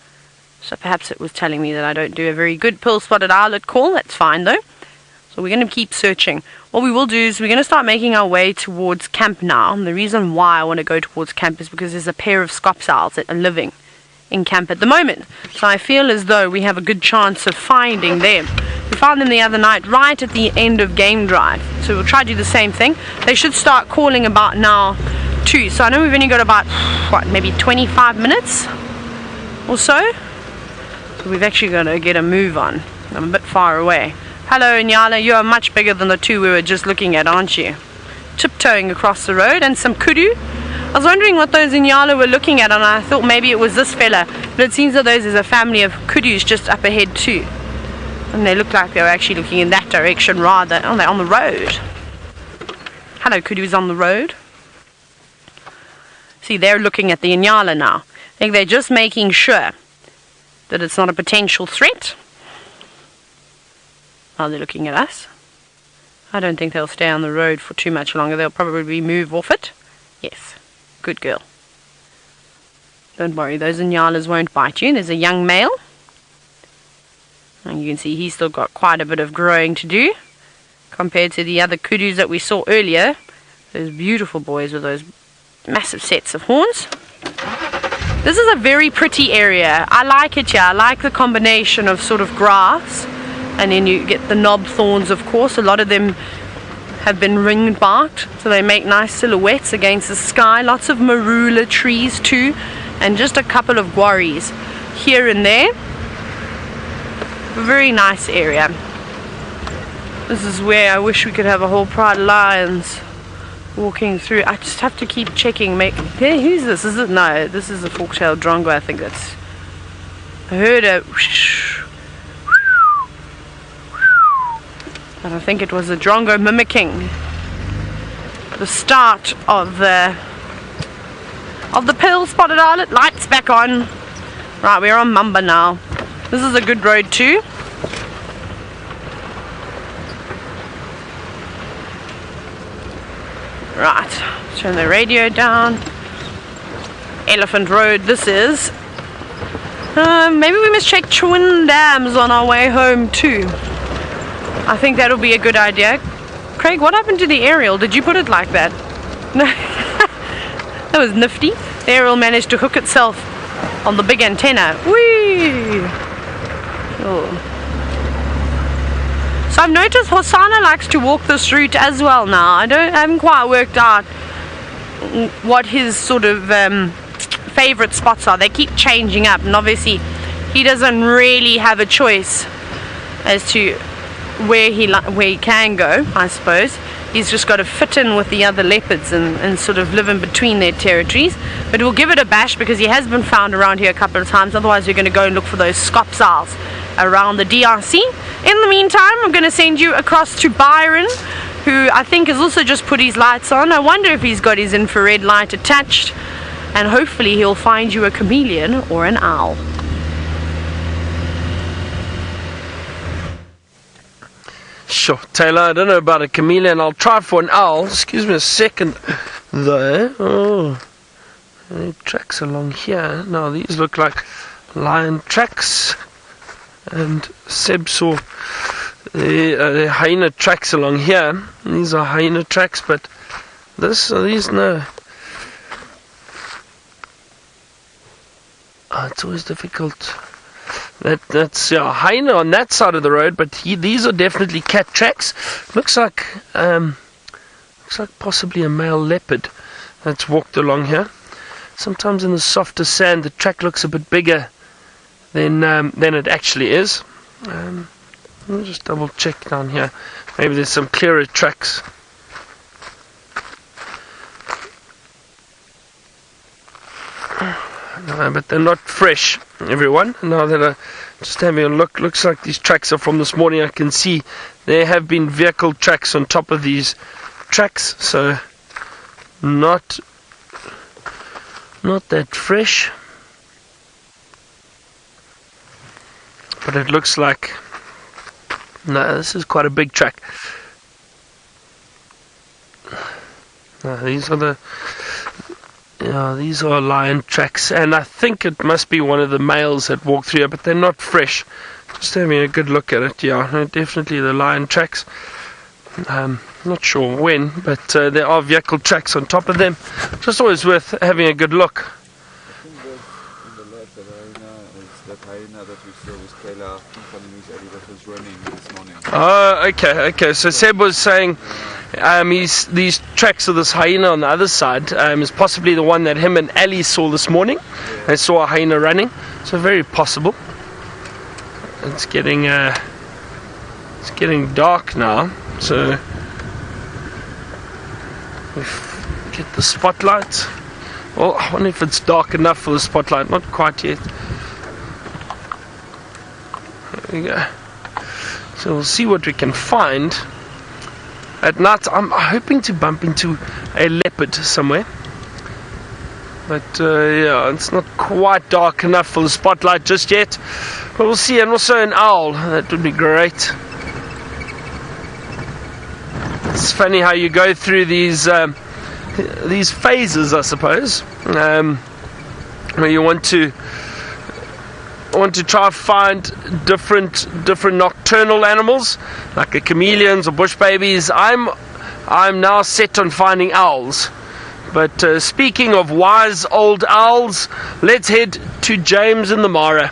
So perhaps it was telling me that I don't do a very good pearl-spotted owlet call. That's fine, though. So we're going to keep searching. What we will do is we're going to start making our way towards camp now. And the reason why I want to go towards camp is because there's a pair of scops owls that are living in camp at the moment. So I feel as though we have a good chance of finding them. We found them the other night right at the end of game drive. So we'll try to do the same thing. They should start calling about now too. So I know we've only got about, maybe 25 minutes or so. So we've actually got to get a move on. I'm a bit far away. Hello, Nyala. You are much bigger than the two we were just looking at, aren't you? Tiptoeing across the road, and some kudu. I was wondering what those Nyala were looking at, and I thought maybe it was this fella. But it seems that those is a family of kudus just up ahead too. And they look like they were actually looking in that direction rather. Oh, they're on the road. Hello, kudus on the road. See, they're looking at the Nyala now. I think they're just making sure that it's not a potential threat. Are they looking at us? I don't think they'll stay on the road for too much longer. They'll probably move off it. Yes. Good girl. Don't worry, those Nyalas won't bite you. There's a young male. And you can see he's still got quite a bit of growing to do compared to the other kudus that we saw earlier. Those beautiful boys with those massive sets of horns. This is a very pretty area. I like it here. I like the combination of sort of grass, and then you get the knob thorns, of course. A lot of them have been ring barked, so they make nice silhouettes against the sky. Lots of marula trees too, and just a couple of guarries here and there. A very nice area. This is where I wish we could have a whole pride of lions walking through. I just have to keep checking. Hey, who's this? Is it? No, this is a fork-tailed drongo. I think that's. I heard a. But I think it was a drongo mimicking the start of the pearl-spotted owlet. Lights back on. Right, we're on Mamba now. This is a good road too. Right, turn the radio down. Elephant Road this is. Maybe we must check Twin Dams on our way home too. I think that'll be a good idea. Craig, what happened to the aerial? Did you put it like that? No. That was nifty. The aerial managed to hook itself on the big antenna. Whee! Oh. So I've noticed Hosanna likes to walk this route as well now. I haven't quite worked out what his sort of favorite spots are. They keep changing up, and obviously he doesn't really have a choice as to where he can go, I suppose. He's just got to fit in with the other leopards and sort of live in between their territories. But we'll give it a bash because he has been found around here a couple of times. Otherwise we're going to go and look for those scops owls around the DRC. In the meantime, I'm going to send you across to Byron, who I think has also just put his lights on. I wonder if he's got his infrared light attached, and hopefully he'll find you a chameleon or an owl.
Sure, Taylor, I don't know about a chameleon. I'll try for an owl. Excuse me a second, though. Oh, any tracks along here? No, these look like lion tracks. And Seb saw the hyena tracks along here. These are hyena tracks, but these no. It's always difficult. That's hyena on that side of the road, but these are definitely cat tracks. Looks like possibly a male leopard that's walked along here. Sometimes in the softer sand, the track looks a bit bigger than it actually is. I'll just double check down here. Maybe there's some clearer tracks. No, but they're not fresh, everyone. Now that I'm just having a look, looks like these tracks are from this morning. I can see there have been vehicle tracks on top of these tracks, so not that fresh. But it looks like, no, this is quite a big track. No, these are lion tracks, and I think it must be one of the males that walk through here, but they're not fresh. Just having a good look at it. Yeah, no, definitely the lion tracks. Not sure when, but there are vehicle tracks on top of them. Just always worth having a good look.
I think in the lab that is that hyena that we saw with Kayla that was running this morning.
Oh, okay. So Seb was saying these tracks of this hyena on the other side is possibly the one that him and Ellies saw this morning.
Yeah.
They saw a hyena running, so very possible. It's getting dark now, so we get the spotlight. Well, I wonder if it's dark enough for the spotlight. Not quite yet. There we go. So we'll see what we can find. At night, I'm hoping to bump into a leopard somewhere. But yeah, it's not quite dark enough for the spotlight just yet. But we'll see. And also an owl. That would be great. It's funny how you go through these phases, I suppose, where you want to try and find different nocturnal animals, like the chameleons or bush babies. I'm now set on finding owls. But speaking of wise old owls, let's head to James in the Mara.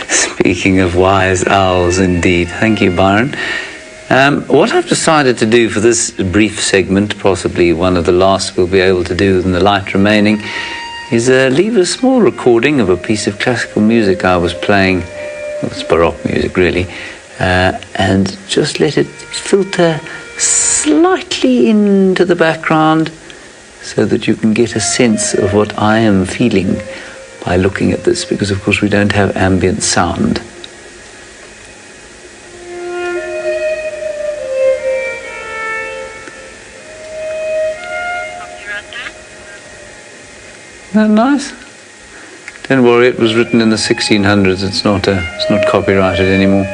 Speaking of wise owls, indeed. Thank you, Byron. What I've decided to do for this brief segment, possibly one of the last we'll be able to do in the light remaining, is leave a small recording of a piece of classical music I was playing. Well, it's Baroque music, really. And just let it filter slightly into the background so that you can get a sense of what I am feeling by looking at this, because of course we don't have ambient sound. Isn't that nice? Don't worry, it was written in the 1600s. It's not copyrighted anymore.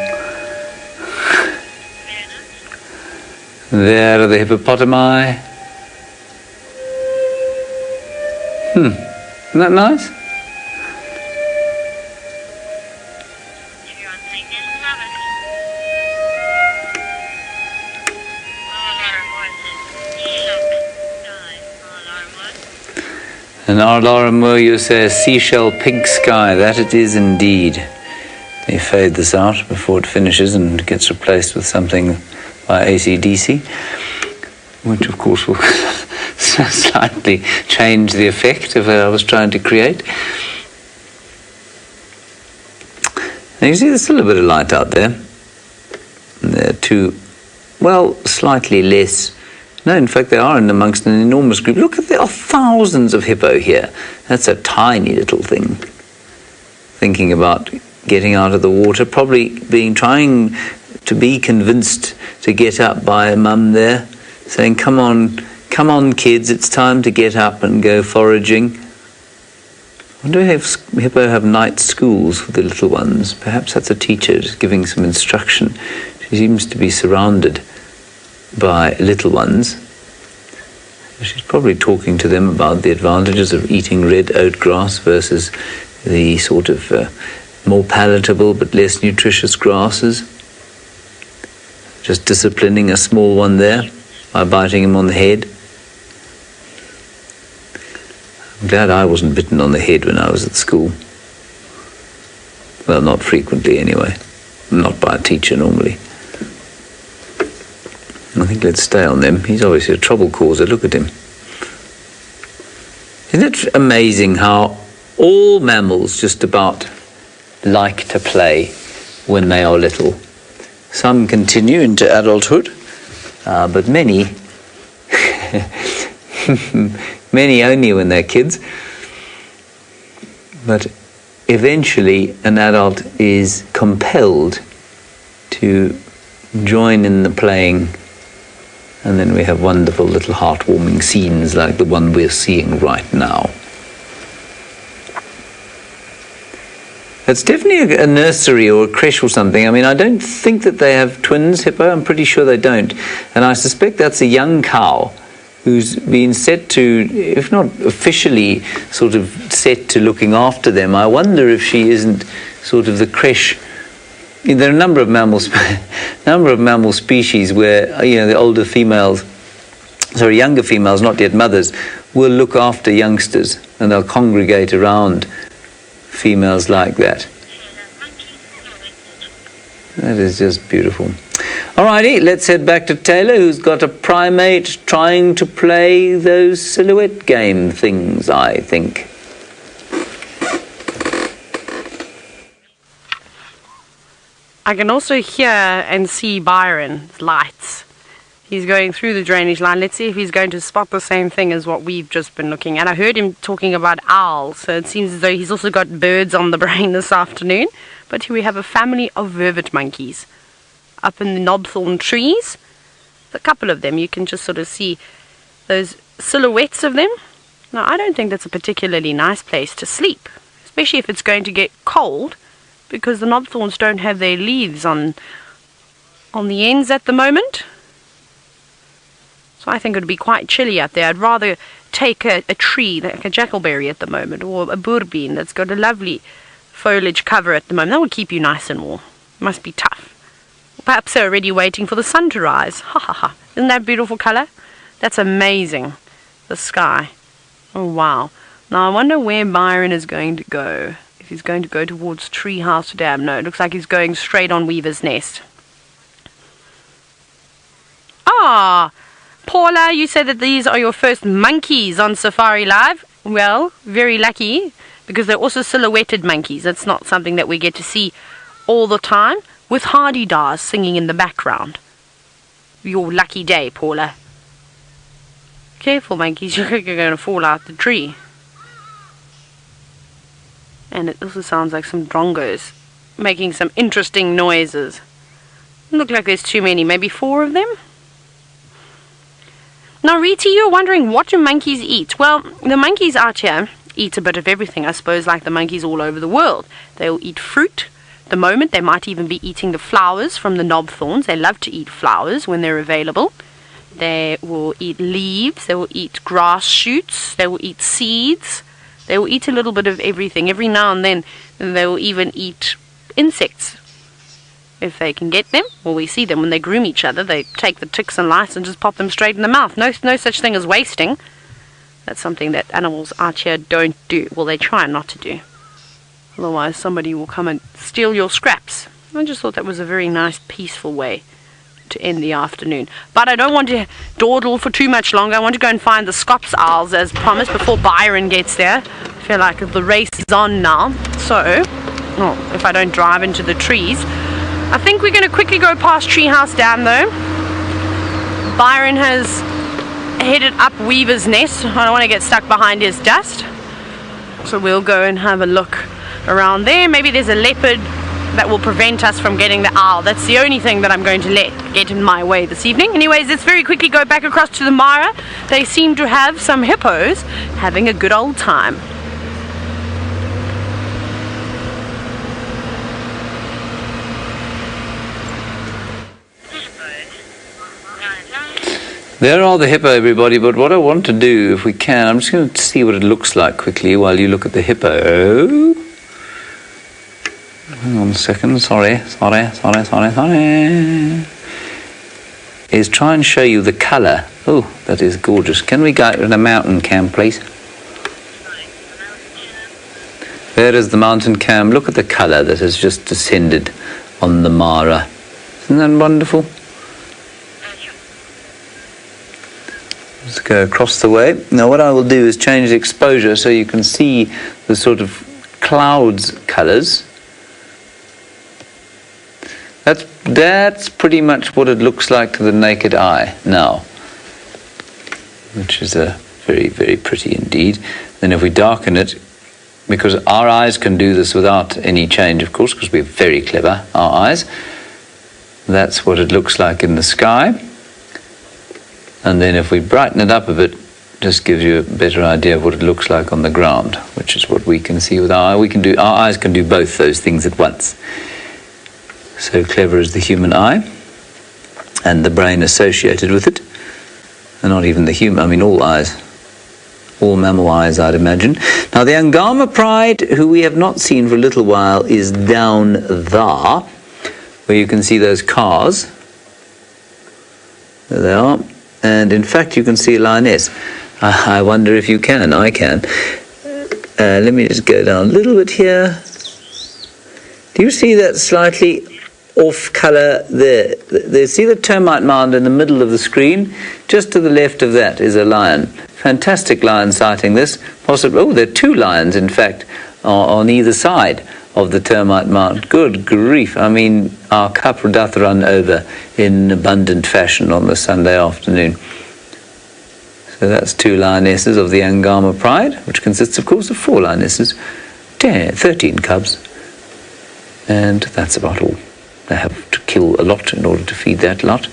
There are the hippopotami. Isn't that nice? And our Laura Moyo says, seashell pink sky. That it is indeed. They fade this out before it finishes and gets replaced with something by AC/DC, which of course will slightly change the effect of what I was trying to create. Now you see there's still a bit of light out there. And they're slightly less. No, in fact, they are in amongst an enormous group. Look, there are thousands of hippo here. That's a tiny little thing. Thinking about getting out of the water, probably trying to be convinced to get up by a mum there, saying, come on, kids, it's time to get up and go foraging. I wonder if hippo have night schools for the little ones. Perhaps that's a teacher just giving some instruction. She seems to be surrounded by little ones. She's probably talking to them about the advantages of eating red oat grass versus the sort of more palatable but less nutritious grasses. just disciplining a small one there by biting him on the head. I'm glad I wasn't bitten on the head when I was at school. Well, not frequently anyway. Not by a teacher normally. I think let's stay on them. He's obviously a trouble causer. Look at him. Isn't it amazing how all mammals just about like to play when they are little? Some continue into adulthood, but many many only when they're kids. But eventually an adult is compelled to join in the playing, and then we have wonderful little heartwarming scenes like the one we're seeing right now. It's definitely a nursery or a creche or something. I mean, I don't think that they have twins, Hippo. I'm pretty sure they don't. And I suspect that's a young cow who's been set to, if not officially sort of set to looking after them. I wonder if she isn't sort of the creche. There are a number of mammal species where, you know, the older females, sorry, younger females, not yet mothers, will look after youngsters, and they'll congregate around females like that. That is just beautiful. Alrighty, let's head back to Taylor, who's got a primate trying to play those silhouette game things, I think.
I can also hear and see Byron's lights. He's going through the drainage line. Let's see if he's going to spot the same thing as what we've just been looking at. I heard him talking about owls, so it seems as though he's also got birds on the brain this afternoon. But here we have a family of vervet monkeys up in the knobthorn trees. There's a couple of them. You can just sort of see those silhouettes of them. Now, I don't think that's a particularly nice place to sleep, especially if it's going to get cold, because the knobthorns don't have their leaves on the ends at the moment. So I think it would be quite chilly out there. I'd rather take a tree like a jackalberry at the moment, or a boerbean that's got a lovely foliage cover at the moment. That would keep you nice and warm. It must be tough. Perhaps they're already waiting for the sun to rise. Ha ha ha. Isn't that beautiful colour? That's amazing. The sky. Oh wow. Now I wonder where Byron is going to go. If he's going to go towards Treehouse Dam. No, it looks like he's going straight on Weaver's Nest. Ah, Paula, you said that these are your first monkeys on Safari Live. Well, very lucky, because they're also silhouetted monkeys. That's not something that we get to see all the time, with hardy-dars singing in the background. Your lucky day, Paula. Careful, monkeys, you're going to fall out the tree. And it also sounds like some drongos making some interesting noises. Look like there's too many, maybe 4 of them? Now, Riti, you're wondering, what do monkeys eat? Well, the monkeys out here eat a bit of everything, I suppose, like the monkeys all over the world. They'll eat fruit. At the moment, they might even be eating the flowers from the knobthorns. They love to eat flowers when they're available. They will eat leaves. They will eat grass shoots. They will eat seeds. They will eat a little bit of everything. Every now and then, they will even eat insects, if they can get them. Well, we see them when they groom each other. They take the ticks and lice and just pop them straight in the mouth. No such thing as wasting. That's something that animals out here don't do. Well, they try not to do. Otherwise, somebody will come and steal your scraps. I just thought that was a very nice, peaceful way to end the afternoon. But I don't want to dawdle for too much longer. I want to go and find the Scops owls as promised before Byron gets there. I feel like the race is on now. So, if I don't drive into the trees. I think we're going to quickly go past Treehouse Dam though. Byron has headed up Weaver's Nest. I don't want to get stuck behind his dust. So we'll go and have a look around there. Maybe there's a leopard that will prevent us from getting the owl. That's the only thing that I'm going to let get in my way this evening. Anyways, let's very quickly go back across to the Mara. They seem to have some hippos having a good old time.
There are the hippo, everybody, but what I want to do, if we can, I'm just going to see what it looks like quickly while you look at the hippo. Hang on a second, sorry. is try and show you the colour. Oh, that is gorgeous. Can we go to the mountain cam, please? There is the mountain cam. Look at the colour that has just descended on the Mara. Isn't that wonderful? Let's go across the way. Now what I will do is change the exposure so you can see the sort of clouds colours. That's pretty much what it looks like to the naked eye now, which is a very, very pretty indeed. Then if we darken it, because our eyes can do this without any change, of course, because we're very clever, our eyes. That's what it looks like in the sky. And then if we brighten it up a bit, just gives you a better idea of what it looks like on the ground, which is what we can see with our eye. Our eyes can do both those things at once. So clever is the human eye and the brain associated with it. And not even the human, I mean all eyes. All mammal eyes, I'd imagine. Now the Agama pride, who we have not seen for a little while, is down there, where you can see those cars. There they are. And in fact, you can see a lioness. I wonder if you can. I can. Let me just go down a little bit here. Do you see that slightly off colour there? See the termite mound in the middle of the screen? Just to the left of that is a lion. Fantastic lion sighting this. Possibly, oh, there are two lions, in fact, on either side of the termite mound. Good grief. I mean, our cup doth run over in abundant fashion on the Sunday afternoon. So that's two lionesses of the Agama pride, which consists, of course, of 4 lionesses, 13 cubs. And that's about all. They have to kill a lot in order to feed that lot.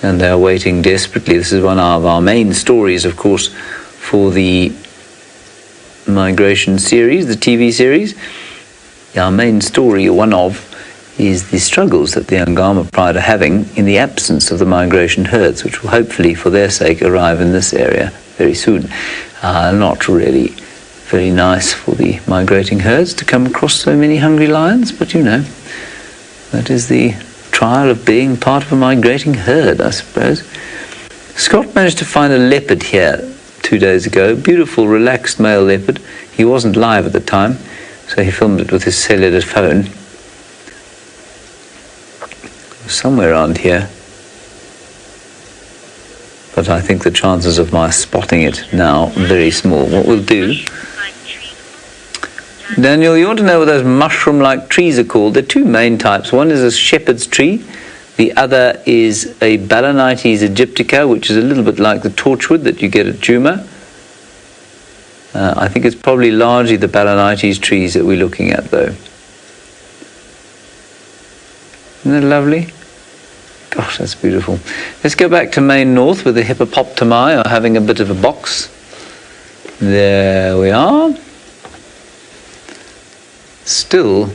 And they are waiting desperately. This is one of our main stories, of course, for the migration series, the TV series. Our main story, one of, is the struggles that the Agama pride are having in the absence of the migration herds, which will hopefully, for their sake, arrive in this area very soon. Not really very nice for the migrating herds to come across so many hungry lions, but you know, that is the trial of being part of a migrating herd, I suppose. Scott managed to find a leopard here 2 days ago, beautiful, relaxed male leopard. He wasn't live at the time, so he filmed it with his cellular phone. Somewhere around here. But I think the chances of my spotting it now are very small. What we'll do... Daniel, you want to know what those mushroom-like trees are called? There are 2 main types. One is a shepherd's tree. The other is a Balanites aegyptica, which is a little bit like the torchwood that you get at Djuma. I think it's probably largely the Balanites trees that we're looking at, though. Isn't that lovely? Gosh, that's beautiful. Let's go back to Main North, where the hippopotami are having a bit of a box. There we are. Still,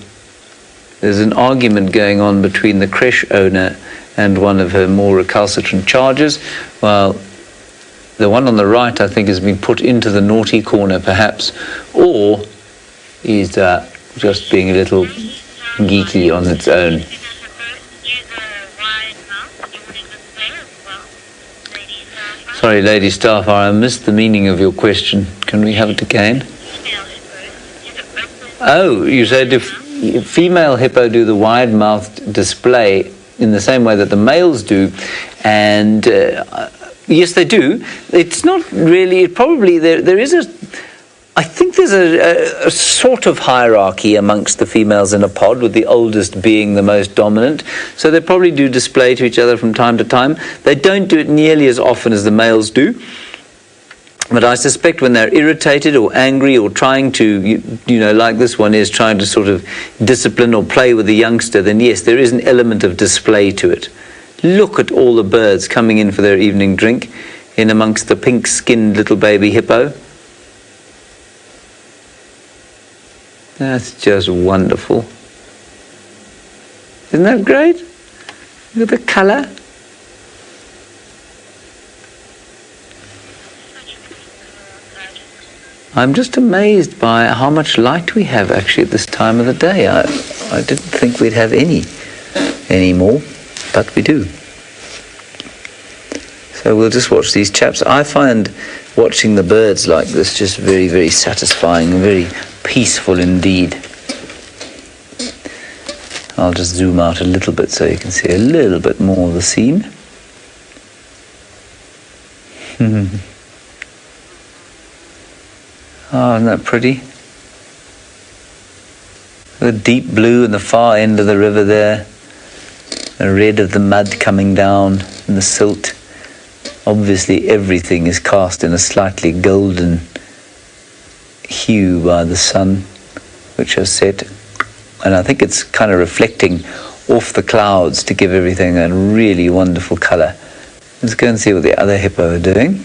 there's an argument going on between the creche owner and one of her more recalcitrant charges, while the one on the right, I think, has been put into the naughty corner, perhaps, or is just being a little geeky on its own. Sorry, Lady Starfire, I missed the meaning of your question. Can we have it again? Oh, you said if female hippo do the wide-mouthed display in the same way that the males do, and yes, they do. It's not really, there is I think there's a sort of hierarchy amongst the females in a pod, with the oldest being the most dominant. So they probably do display to each other from time to time. They don't do it nearly as often as the males do. But I suspect when they're irritated or angry or trying to, you know, like this one is, trying to sort of discipline or play with the youngster, then yes, there is an element of display to it. Look at all the birds coming in for their evening drink in amongst the pink-skinned little baby hippo. That's just wonderful. Isn't that great? Look at the colour. I'm just amazed by how much light we have actually at this time of the day. I didn't think we'd have any more, but we do. So we'll just watch these chaps. I find watching the birds like this just very, very satisfying and very peaceful indeed. I'll just zoom out a little bit so you can see a little bit more of the scene. Oh, isn't that pretty? The deep blue in the far end of the river there. The red of the mud coming down and the silt. Obviously everything is cast in a slightly golden hue by the sun, which has set. And I think it's kind of reflecting off the clouds to give everything a really wonderful colour. Let's go and see what the other hippo are doing.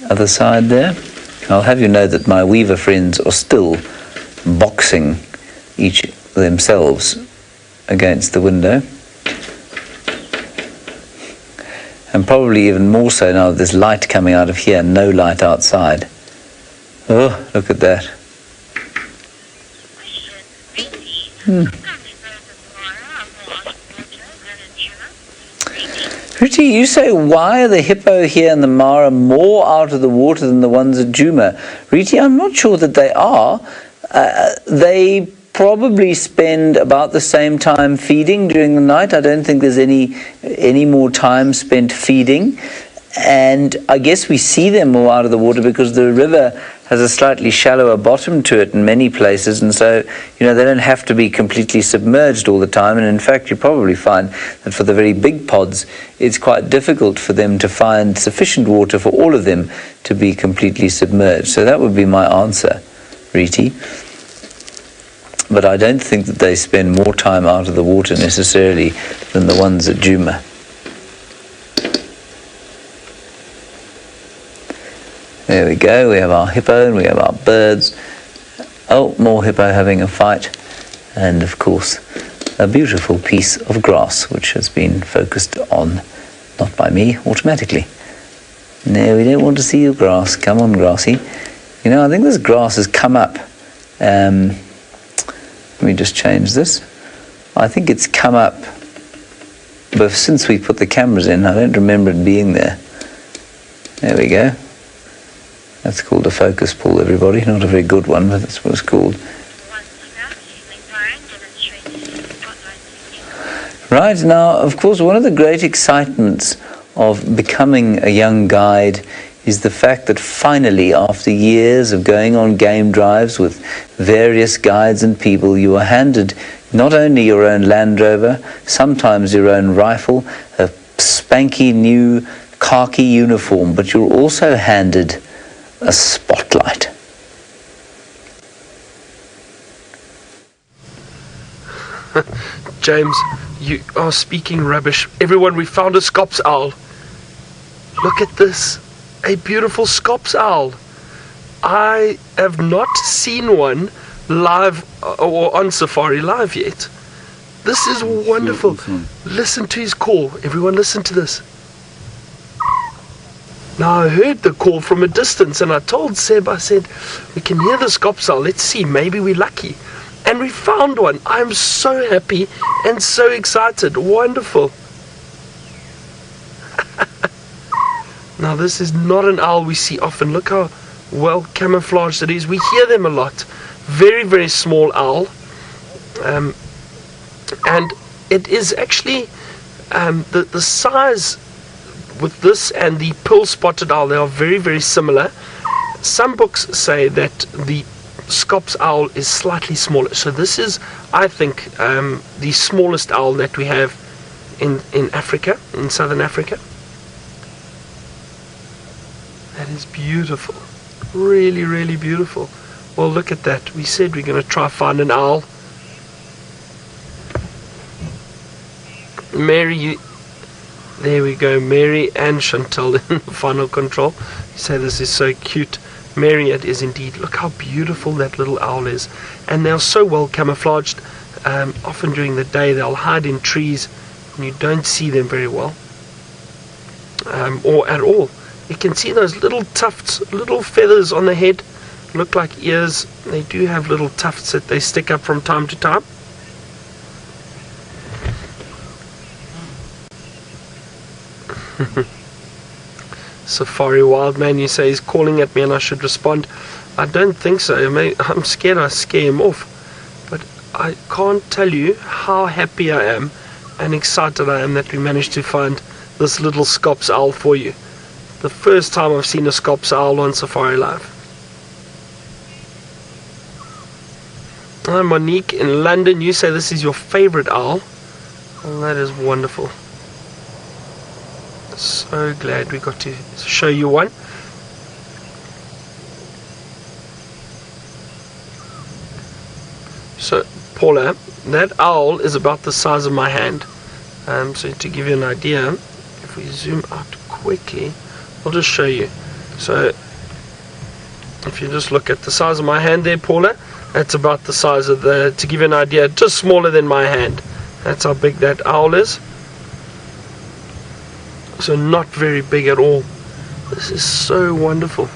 Other side there. I'll have you know that my weaver friends are still boxing each themselves against the window. And probably even more so now with this light coming out of here, no light outside. Oh, look at that. Richie, you say, why are the hippo here in the Mara more out of the water than the ones at Djuma? Richie, I'm not sure that they are. They probably spend about the same time feeding during the night. I don't think there's any more time spent feeding. And I guess we see them more out of the water because the river has a slightly shallower bottom to it in many places, and so they don't have to be completely submerged all the time. And in fact, you probably find that for the very big pods, it's quite difficult for them to find sufficient water for all of them to be completely submerged. So that would be my answer, Riti. But I don't think that they spend more time out of the water necessarily than the ones at Djuma. There we go, we have our hippo and we have our birds. Oh, more hippo having a fight. And of course, a beautiful piece of grass which has been focused on, not by me, automatically. No, we don't want to see your grass. Come on, grassy. I think this grass has come up. Let me just change this. I think it's come up, but since we put the cameras in, I don't remember it being there. There we go. That's called a focus pull, everybody. Not a very good one, but that's what it's called. Right, now, of course, one of the great excitements of becoming a young guide is the fact that finally, after years of going on game drives with various guides and people, you are handed not only your own Land Rover, sometimes your own rifle, a spanky new khaki uniform, but you're also handed a spotlight.
James, you are speaking rubbish. Everyone, we found a scops owl. Look at this. A beautiful scops owl. I have not seen one live or on safari live yet. This is wonderful. Listen to his call. Everyone listen to this. Now I heard the call from a distance and I told Seb, I said, we can hear the scops owl. Let's see, maybe we're lucky. And we found one. I'm so happy and so excited. Wonderful. Now this is not an owl we see often. Look how well camouflaged it is. We hear them a lot. Very, very small owl. And it is actually the size with this and the pearl-spotted owl, they are very, very similar. Some books say that the scops owl is slightly smaller. So this is, I think, the smallest owl that we have in Africa, in southern Africa. That is beautiful. Really, really beautiful. Well, look at that. We said we're going to try find an owl. Mary, there we go. Mary and Chantal in final control. You say this is so cute. Mary, it is indeed. Look how beautiful that little owl is. And they're so well camouflaged. Often during the day they'll hide in trees and you don't see them very well. Or at all. You can see those little tufts, little feathers on the head. Look like ears. They do have little tufts that they stick up from time to time. Safari Wildman, you say he's calling at me and I should respond. I don't think so. I'm scared I scare him off. But I can't tell you how happy I am and excited I am that we managed to find this little Scops owl for you. The first time I've seen a Scops owl on Safari Live. Hi Monique in London, you say this is your favorite owl. Oh, that is wonderful. So glad we got to show you one. So Paula, that owl is about the size of my hand. So to give you an idea, if we zoom out quickly, I'll just show you. So if you just look at the size of my hand there, Paula, that's about the size of to give you an idea, just smaller than my hand. That's how big that owl is. So not very big at all. This is so wonderful.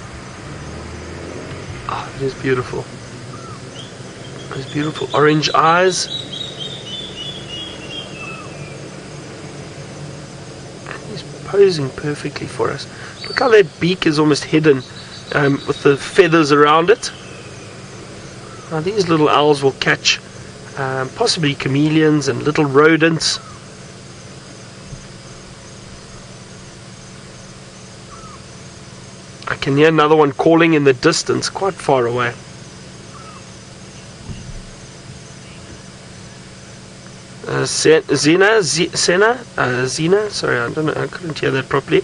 Oh, it is beautiful. It's beautiful. Orange eyes. And he's posing perfectly for us. Look how that beak is almost hidden with the feathers around it. Now these little owls will catch possibly chameleons and little rodents. I can hear another one calling in the distance, quite far away. Zena, sorry, I don't know, I couldn't hear that properly.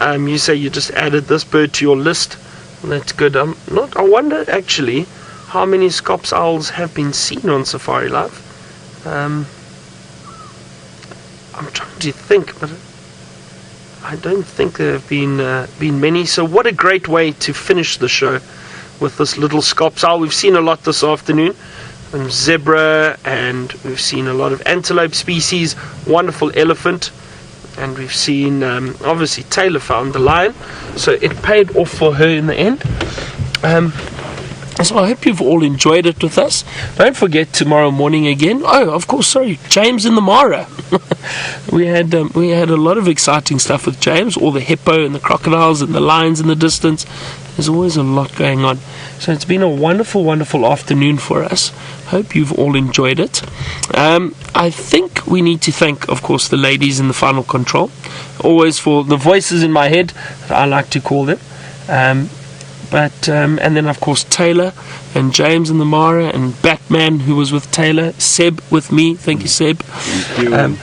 You say you just added this bird to your list. That's good. I wonder actually how many Scops owls have been seen on Safari Live. I'm trying to think, but I don't think there have been many. So what a great way to finish the show with this little Scops owl. We've seen a lot this afternoon. Zebra, and we've seen a lot of antelope species, wonderful elephant, and we've seen obviously Taylor found the lion, so it paid off for her in the end. So I hope you've all enjoyed it with us. Don't forget tomorrow morning again. Oh, of course, sorry, James and the Mara. we had a lot of exciting stuff with James, all the hippo and the crocodiles and the lions in the distance. There's always a lot going on. So it's been a wonderful, wonderful afternoon for us. Hope you've all enjoyed it. I think we need to thank, of course, the ladies in the final control, always for the voices in my head, I like to call them. And then, of course, Taylor and James and the Mara and Batman, who was with Taylor, Seb with me. Thank you, Seb.
Thank you.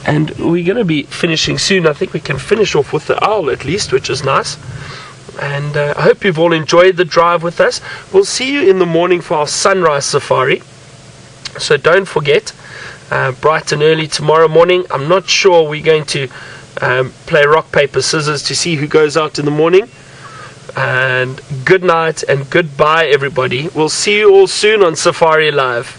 And we're going to be finishing soon. I think we can finish off with the owl at least, which is nice. And I hope you've all enjoyed the drive with us. We'll see you in the morning for our sunrise safari. So don't forget, bright and early tomorrow morning. I'm not sure we're going to play rock, paper, scissors to see who goes out in the morning. And good night and goodbye, everybody. We'll see you all soon on Safari Live.